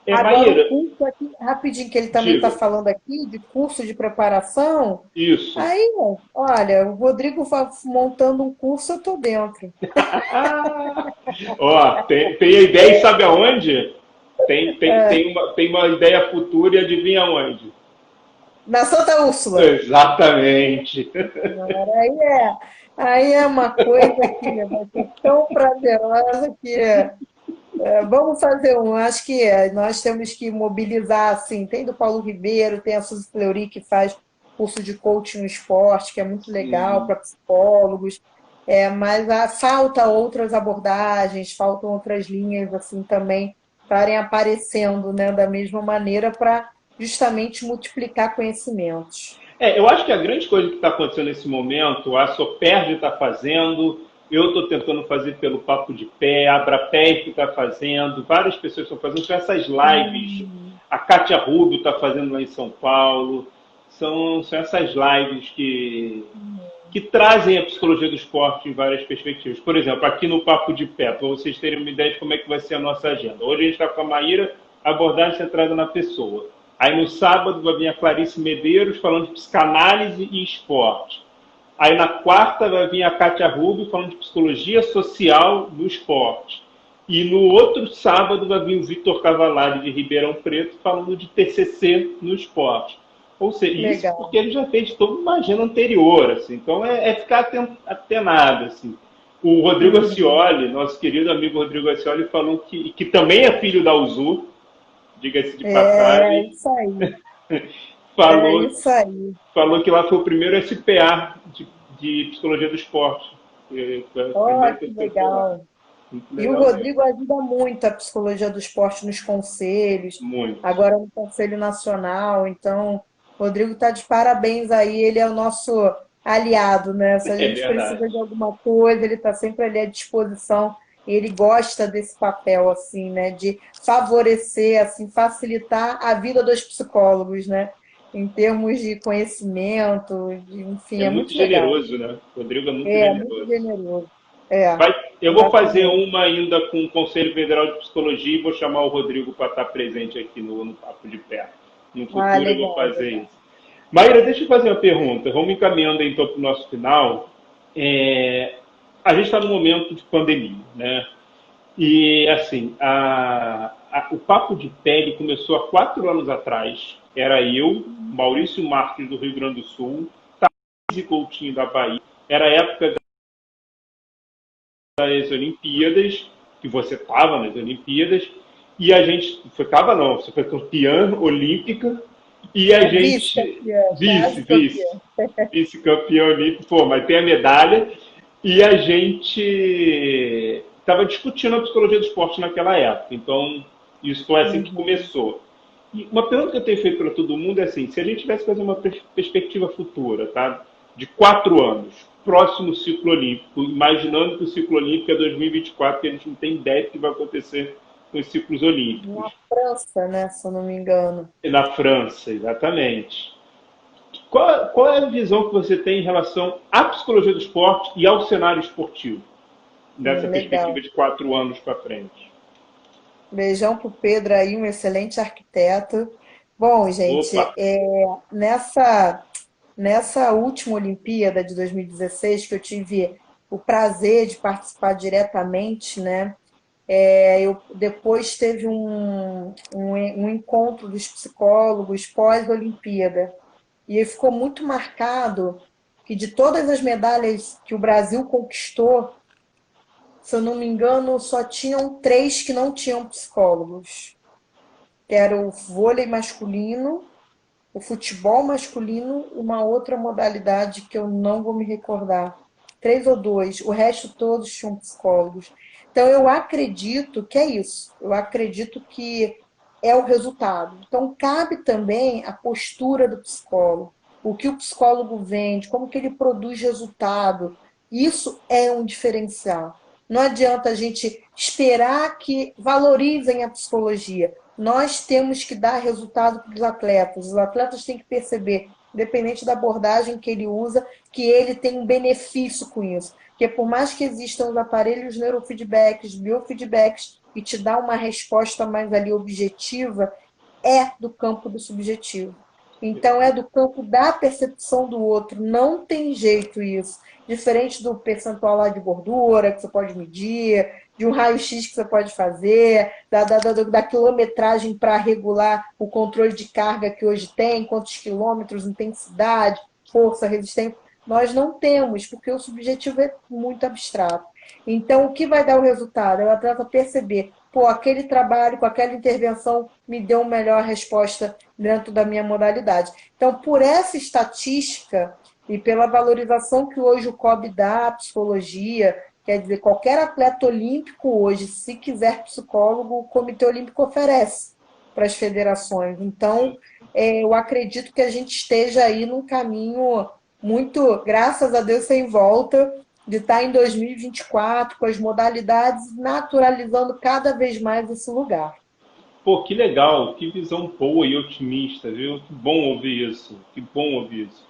Agora, o Maíra, curso aqui, rapidinho, que ele também está diga. falando aqui, de curso de preparação. Isso. Aí, olha, o Rodrigo montando um curso, eu tô dentro. Ó, tem a ideia e sabe aonde? Tem uma ideia futura e adivinha aonde? Na Santa Úrsula. Exatamente. Senhora, aí é uma coisa que vai ser tão prazerosa que vamos fazer um. Acho que nós temos que mobilizar, assim. Tem do Paulo Ribeiro, tem a Suzy Fleury que faz curso de coaching no esporte, que é muito legal Sim. para psicólogos. Mas falta outras abordagens, faltam outras linhas assim também estarem aparecendo, né, da mesma maneira para justamente multiplicar conhecimentos. Eu acho que a grande coisa que está acontecendo nesse momento, a Soperd está fazendo, eu estou tentando fazer pelo Papo de Pé, a Abrapep está fazendo, várias pessoas estão fazendo, são essas lives, a Kátia Rubio está fazendo lá em São Paulo, são essas lives que trazem a psicologia do esporte em várias perspectivas. Por exemplo, aqui no Papo de Pé, para vocês terem uma ideia de como é que vai ser a nossa agenda. Hoje a gente está com a Maíra, abordagem centrada na pessoa. Aí no sábado vai vir a Clarice Medeiros falando de psicanálise e esporte. Aí na quarta vai vir a Kátia Rubio falando de psicologia social do esporte. E no outro sábado vai vir o Vitor Cavalari de Ribeirão Preto falando de TCC no esporte. Ou seja, isso Legal. porque ele já fez toda uma agenda anterior, assim. Então é ficar atenado, assim. O Rodrigo Uhum. Ascioli, nosso querido amigo Rodrigo Ascioli, falou que também é filho da Uzu, diga-se de É passagem, isso aí. É falou, isso aí. falou que lá foi o primeiro SPA de psicologia do esporte. Foi a Ó, primeira que pessoa que foi lá. legal. Muito E o legal mesmo. Rodrigo ajuda muito a psicologia do esporte nos conselhos, Muito. agora no Conselho Nacional. Então, o Rodrigo está de parabéns aí, ele é o nosso aliado, né? Se a É gente precisa de verdade. alguma coisa, ele está sempre ali à disposição. E ele gosta desse papel, assim, né? De favorecer, assim, facilitar a vida dos psicólogos, né? Em termos de conhecimento, É enfim, é muito muito legal. generoso, né? O Rodrigo é muito É, muito generoso. generoso. É, Eu vou fazer exatamente. uma ainda com o Conselho Federal de Psicologia e vou chamar o Rodrigo para estar presente aqui no Papo de Pé. No Ah, futuro eu vou legal, fazer legal. isso. Maíra, deixa eu fazer uma pergunta. Vamos encaminhando então para o nosso final. A gente está num momento de pandemia, né? E assim, o Papo de Pé ele começou há 4 anos atrás. Era eu, Maurício Marques do Rio Grande do Sul, Thaís Coutinho da Bahia. Era a época das Olimpíadas, que você estava nas Olimpíadas, e a gente estava não, você foi campeã olímpica, e a gente, Vice-campeã, quase campeã. vice-campeã olímpica, pô, mas tem a medalha, e a gente estava discutindo a psicologia do esporte naquela época. Então, Isso foi assim que Uhum. começou. E uma pergunta que eu tenho feito para todo mundo é assim: se a gente tivesse que fazer uma perspectiva futura, tá? De 4 anos, próximo ciclo olímpico, imaginando que o ciclo olímpico é 2024, que a gente não tem ideia do que vai acontecer com os ciclos Na olímpicos. França, né, se eu não me engano. E na França, exatamente. Qual é a visão que você tem em relação à psicologia do esporte e ao cenário esportivo, nessa perspectiva Legal. de 4 anos para frente? Beijão pro Pedro aí, um excelente arquiteto. Bom, Opa! gente, nessa última Olimpíada de 2016, que eu tive o prazer de participar diretamente, né? Eu depois teve um encontro dos psicólogos pós-Olimpíada. E aí ficou muito marcado que de todas as medalhas que o Brasil conquistou, se eu não me engano, só tinham três que não tinham psicólogos, que era o vôlei masculino, o futebol masculino, uma outra modalidade que eu não vou me recordar. Três ou dois, o resto todos tinham psicólogos. Então eu acredito que é isso. Eu acredito que é o resultado. Então cabe também a postura do psicólogo, o que o psicólogo vende, como que ele produz resultado. Isso é um diferencial. Não adianta a gente esperar que valorizem a psicologia. Nós temos que dar resultado para os atletas. Os atletas têm que perceber, independente da abordagem que ele usa, que ele tem um benefício com isso. Porque por mais que existam os aparelhos neurofeedbacks, biofeedbacks, e te dá uma resposta mais ali objetiva, é do campo do subjetivo. Então, é do campo da percepção do outro. Não tem jeito isso. Diferente do percentual lá de gordura, que você pode medir, de um raio-x que você pode fazer, da quilometragem para regular o controle de carga que hoje tem, quantos quilômetros, intensidade, força, resistência. Nós não temos, porque o subjetivo é muito abstrato. Então, o que vai dar o resultado? É o atleta perceber, pô, aquele trabalho com aquela intervenção me deu uma melhor resposta dentro da minha modalidade. Então, por essa estatística e pela valorização que hoje o COB dá à psicologia, quer dizer, qualquer atleta olímpico hoje, se quiser psicólogo, o Comitê Olímpico oferece para as federações. Então, eu acredito que a gente esteja aí num caminho muito, graças a Deus, sem volta, de estar em 2024 com as modalidades naturalizando cada vez mais esse lugar. Pô, que legal, que visão boa e otimista, viu? Que bom ouvir isso, que bom ouvir isso.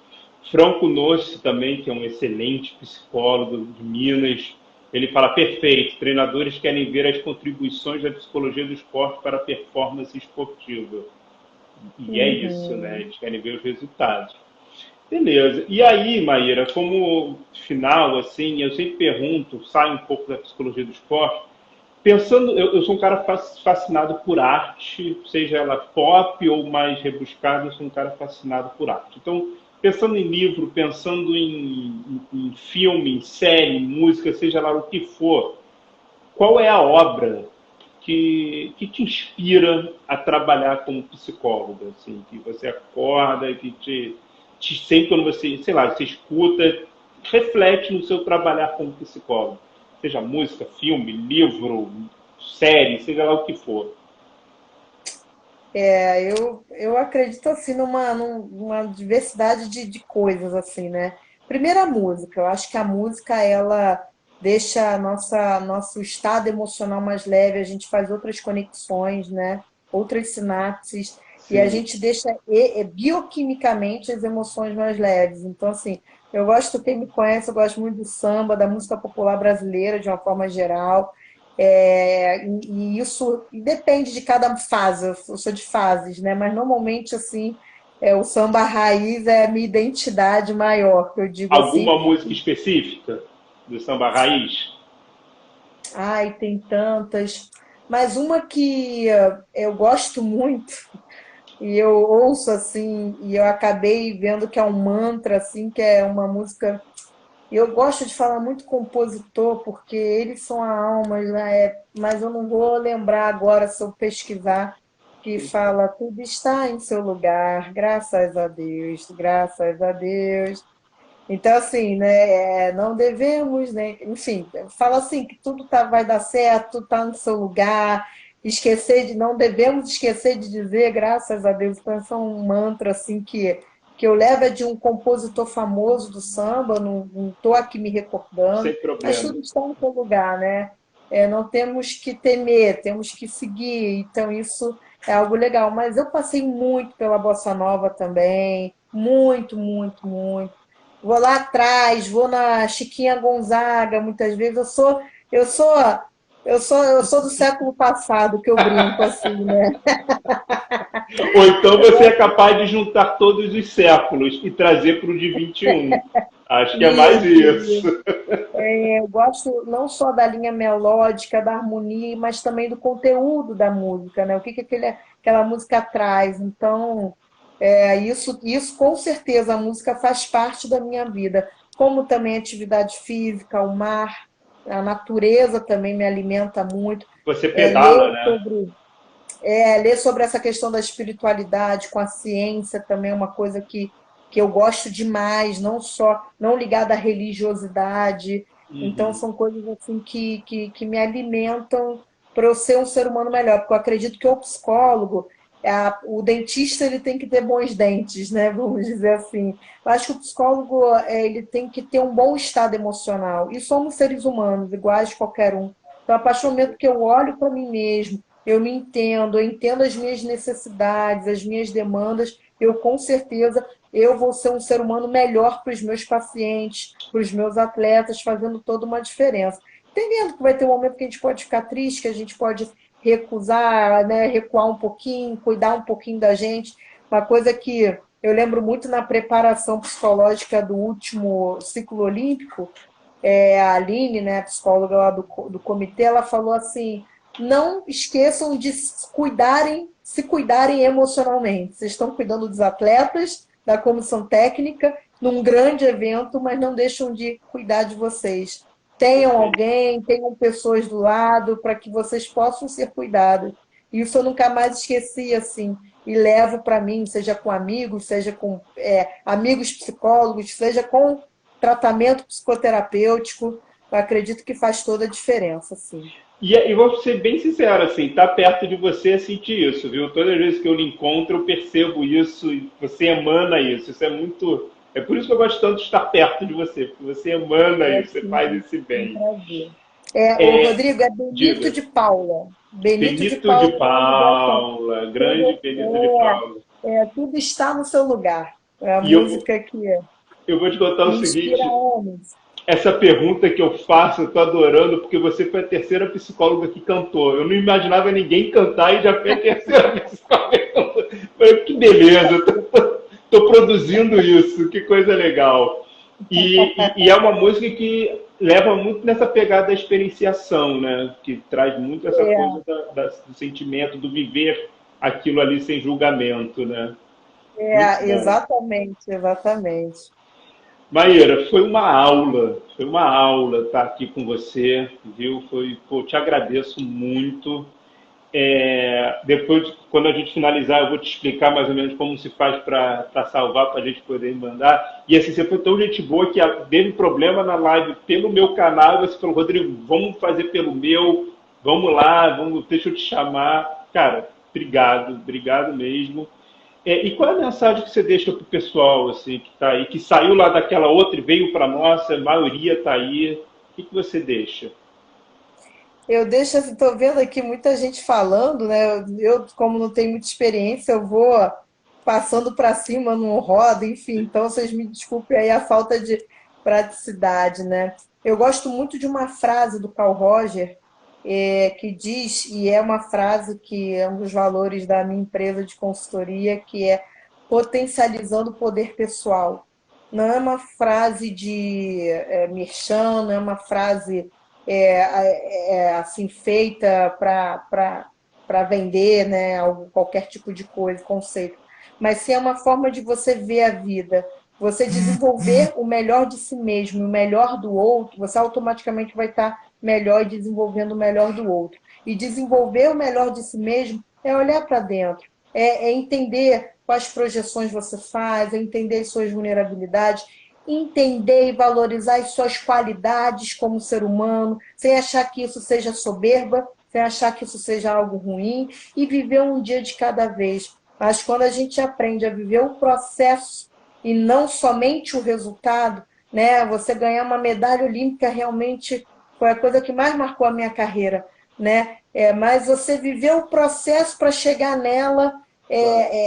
Franco Nossi também, que é um excelente psicólogo de Minas, ele fala, perfeito, treinadores querem ver as contribuições da psicologia do esporte para a performance esportiva. E é isso, né? Uhum. Eles querem ver os resultados. Beleza. E aí, Maíra, como final, assim, eu sempre pergunto, sai um pouco da psicologia do esporte, pensando, eu sou um cara fascinado por arte, seja ela pop ou mais rebuscada, eu sou um cara fascinado por arte. Então, pensando em livro, pensando em filme, em série, música, seja lá o que for, qual é a obra que te inspira a trabalhar como psicóloga, assim, que você acorda, que sempre quando você, sei lá, você escuta, reflete no seu trabalhar como psicólogo, seja música, filme, livro, série, seja lá o que for. Eu acredito assim numa diversidade de coisas assim, né? Primeiro a música. Eu acho que a música ela deixa nosso estado emocional mais leve, a gente faz outras conexões, né? Outras sinapses e a Sim. gente deixa bioquimicamente as emoções mais leves. Então assim, eu gosto, quem me conhece, eu gosto muito do samba, da música popular brasileira de uma forma geral. E isso depende de cada fase, eu sou de fases, né? Mas normalmente, assim, o samba raiz é a minha identidade maior, que eu digo assim. Alguma música específica do samba raiz? Ai, tem tantas. Mas uma que eu gosto muito, e eu ouço assim, e eu acabei vendo que é um mantra, assim, que é uma música. E eu gosto de falar muito compositor, porque eles são a alma, né? Mas eu não vou lembrar agora se eu pesquisar, que fala, tudo está em seu lugar, graças a Deus, graças a Deus. Então, assim, né, não devemos, né, enfim, fala assim que tudo vai dar certo, tudo está no seu lugar, não devemos esquecer de dizer, graças a Deus, então esse é um mantra assim que eu levo é de um compositor famoso do samba, não estou aqui me recordando, Sem mas problema. tudo está no seu lugar, né? Não temos que temer, temos que seguir, então isso é algo legal. Mas eu passei muito pela Bossa Nova também, muito, muito, muito. Vou lá atrás, vou na Chiquinha Gonzaga, muitas vezes. Eu sou, eu sou do século passado, que eu brinco assim, né? Ou então você é capaz de juntar todos os séculos e trazer para o de 21. Acho que é mais Isso. isso. Eu gosto não só da linha melódica, da harmonia, mas também do conteúdo da música, né? O que aquela música traz. Então, isso com certeza a música faz parte da minha vida. Como também a atividade física, o mar, a natureza também me alimenta muito. Você É, pedala, ler né? sobre ler sobre essa questão da espiritualidade com a ciência também é uma coisa que eu gosto demais, não ligada à religiosidade. Então, Uhum. são coisas assim que me alimentam para eu ser um ser humano melhor, porque eu acredito que o psicólogo, o dentista, ele tem que ter bons dentes, né? Vamos dizer assim. Eu acho que o psicólogo, ele tem que ter um bom estado emocional. E somos seres humanos, iguais a qualquer um. Então, a partir do momento que eu olho para mim mesmo, eu entendo as minhas necessidades, as minhas demandas, eu com certeza eu vou ser um ser humano melhor para os meus pacientes, para os meus atletas, fazendo toda uma diferença. Entendendo que vai ter um momento que a gente pode ficar triste, que a gente pode recusar, né, recuar um pouquinho, cuidar um pouquinho da gente. Uma coisa que eu lembro muito na preparação psicológica do último ciclo olímpico, a Aline, né, a psicóloga lá do comitê, ela falou assim: não esqueçam de se cuidarem emocionalmente. Vocês estão cuidando dos atletas, da comissão técnica, num grande evento, mas não deixam de cuidar de vocês. Tenham Perfeito. alguém, tenham pessoas do lado para que vocês possam ser cuidados. Isso eu nunca mais esqueci, assim, e levo para mim, seja com amigos, seja com amigos psicólogos, seja com tratamento psicoterapêutico. Eu acredito que faz toda a diferença, assim. E vou ser bem sincero, assim, tá perto de você é sentir isso, viu? Todas as vezes que eu lhe encontro, eu percebo isso e você emana isso. Isso é muito. É por isso que eu gosto tanto de estar perto de você, porque você emana É isso, você faz sim, esse um bem. prazer. O É, Rodrigo, é Benito diga. de Paula. Benito de Benito de Paula, vamos dizer assim, Paula, grande Benito de Paula. tudo está no seu lugar. É a E música eu vou te contar que o inspira seguinte: homens. essa pergunta que eu faço, eu tô adorando, porque você foi a terceira psicóloga que cantou. Eu não imaginava ninguém cantar e já foi a terceira psicóloga que cantou. Falei, que beleza, tô produzindo isso, que coisa legal. E é uma música que leva muito nessa pegada da experienciação, né? Que traz muito essa coisa do sentimento, do viver aquilo ali sem julgamento, né? Muito bom. Exatamente, exatamente. Maíra, foi uma aula estar aqui com você, viu? Pô, te agradeço muito. Depois, quando a gente finalizar, eu vou te explicar mais ou menos como se faz para salvar, para a gente poder mandar. E assim, você foi tão gente boa que teve problema na live pelo meu canal, você falou, Rodrigo, vamos fazer pelo meu, vamos lá, deixa eu te chamar. Cara, obrigado, obrigado mesmo. E qual é a mensagem que você deixa para o pessoal assim, que está aí, que saiu lá daquela outra e veio para a nossa, a maioria está aí? O que você deixa? Eu deixo assim, tô vendo aqui muita gente falando, né? Como não tenho muita experiência, eu vou passando para cima num roda, enfim. Então, vocês me desculpem aí a falta de praticidade, né? Eu gosto muito de uma frase do Carl Roger, que diz, e é uma frase que é um dos valores da minha empresa de consultoria, que é potencializando o poder pessoal. Não é uma frase de merchan, não é uma frase assim feita para vender, né, qualquer tipo de coisa, conceito, mas sim é uma forma de você ver a vida, você desenvolver o melhor de si mesmo, o melhor do outro, você automaticamente vai estar melhor e desenvolvendo o melhor do outro. E desenvolver o melhor de si mesmo é olhar para dentro, é entender quais projeções você faz, é entender as suas vulnerabilidades, entender e valorizar as suas qualidades como ser humano, sem achar que isso seja soberba, sem achar que isso seja algo ruim e viver um dia de cada vez. Mas quando a gente aprende a viver o processo e não somente o resultado, né? Você ganhar uma medalha olímpica realmente foi a coisa que mais marcou a minha carreira, né? Mas você viveu o processo para chegar nela,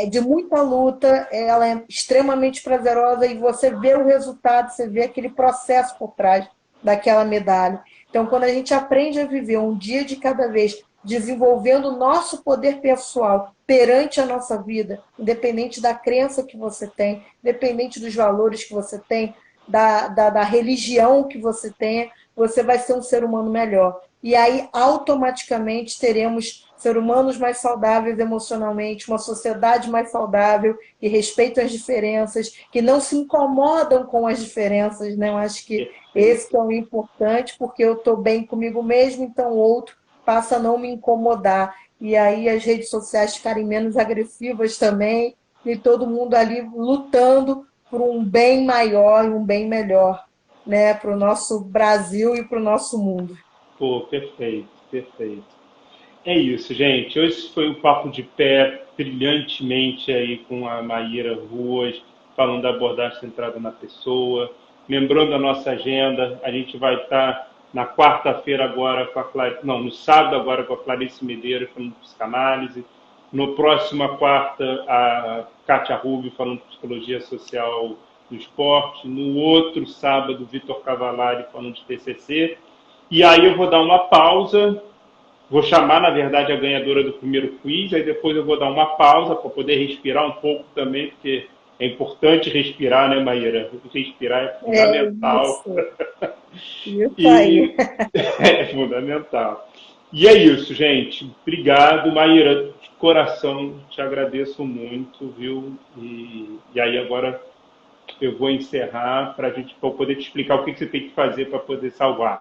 de muita luta, ela é extremamente prazerosa e você vê o resultado, você vê aquele processo por trás daquela medalha. Então, quando a gente aprende a viver um dia de cada vez, desenvolvendo o nosso poder pessoal perante a nossa vida, independente da crença que você tem, independente dos valores que você tem, da religião que você tenha, você vai ser um ser humano melhor. E aí, automaticamente, teremos ser humanos mais saudáveis emocionalmente, uma sociedade mais saudável, que respeitam as diferenças, que não se incomodam com as diferenças, né? Eu acho que esse que é o importante, porque eu estou bem comigo mesmo, então o outro passa a não me incomodar. E aí as redes sociais ficarem menos agressivas também, e todo mundo ali lutando por um bem maior e um bem melhor, né? Para o nosso Brasil e para o nosso mundo. Pô, perfeito, perfeito. É isso, gente. Hoje foi um papo de pé brilhantemente aí com a Maíra Ruas, falando da abordagem centrada na pessoa. Lembrando a nossa agenda, a gente vai estar na quarta-feira agora com a Clarice, não, no sábado agora com a Clarice Medeiros falando de psicanálise. No próxima quarta, a Kátia Rubio falando de psicologia social do esporte. No outro sábado, Vitor Cavalari falando de TCC. E aí eu vou dar uma pausa. Vou chamar, na verdade, a ganhadora do primeiro quiz, aí depois eu vou dar uma pausa para poder respirar um pouco também, porque é importante respirar, né, Maíra? Respirar é É fundamental. isso. Isso aí. E é fundamental. E é isso, gente. Obrigado, Maíra. De coração, te agradeço muito, viu? E aí agora eu vou encerrar para a gente pra eu poder te explicar o que você tem que fazer para poder salvar.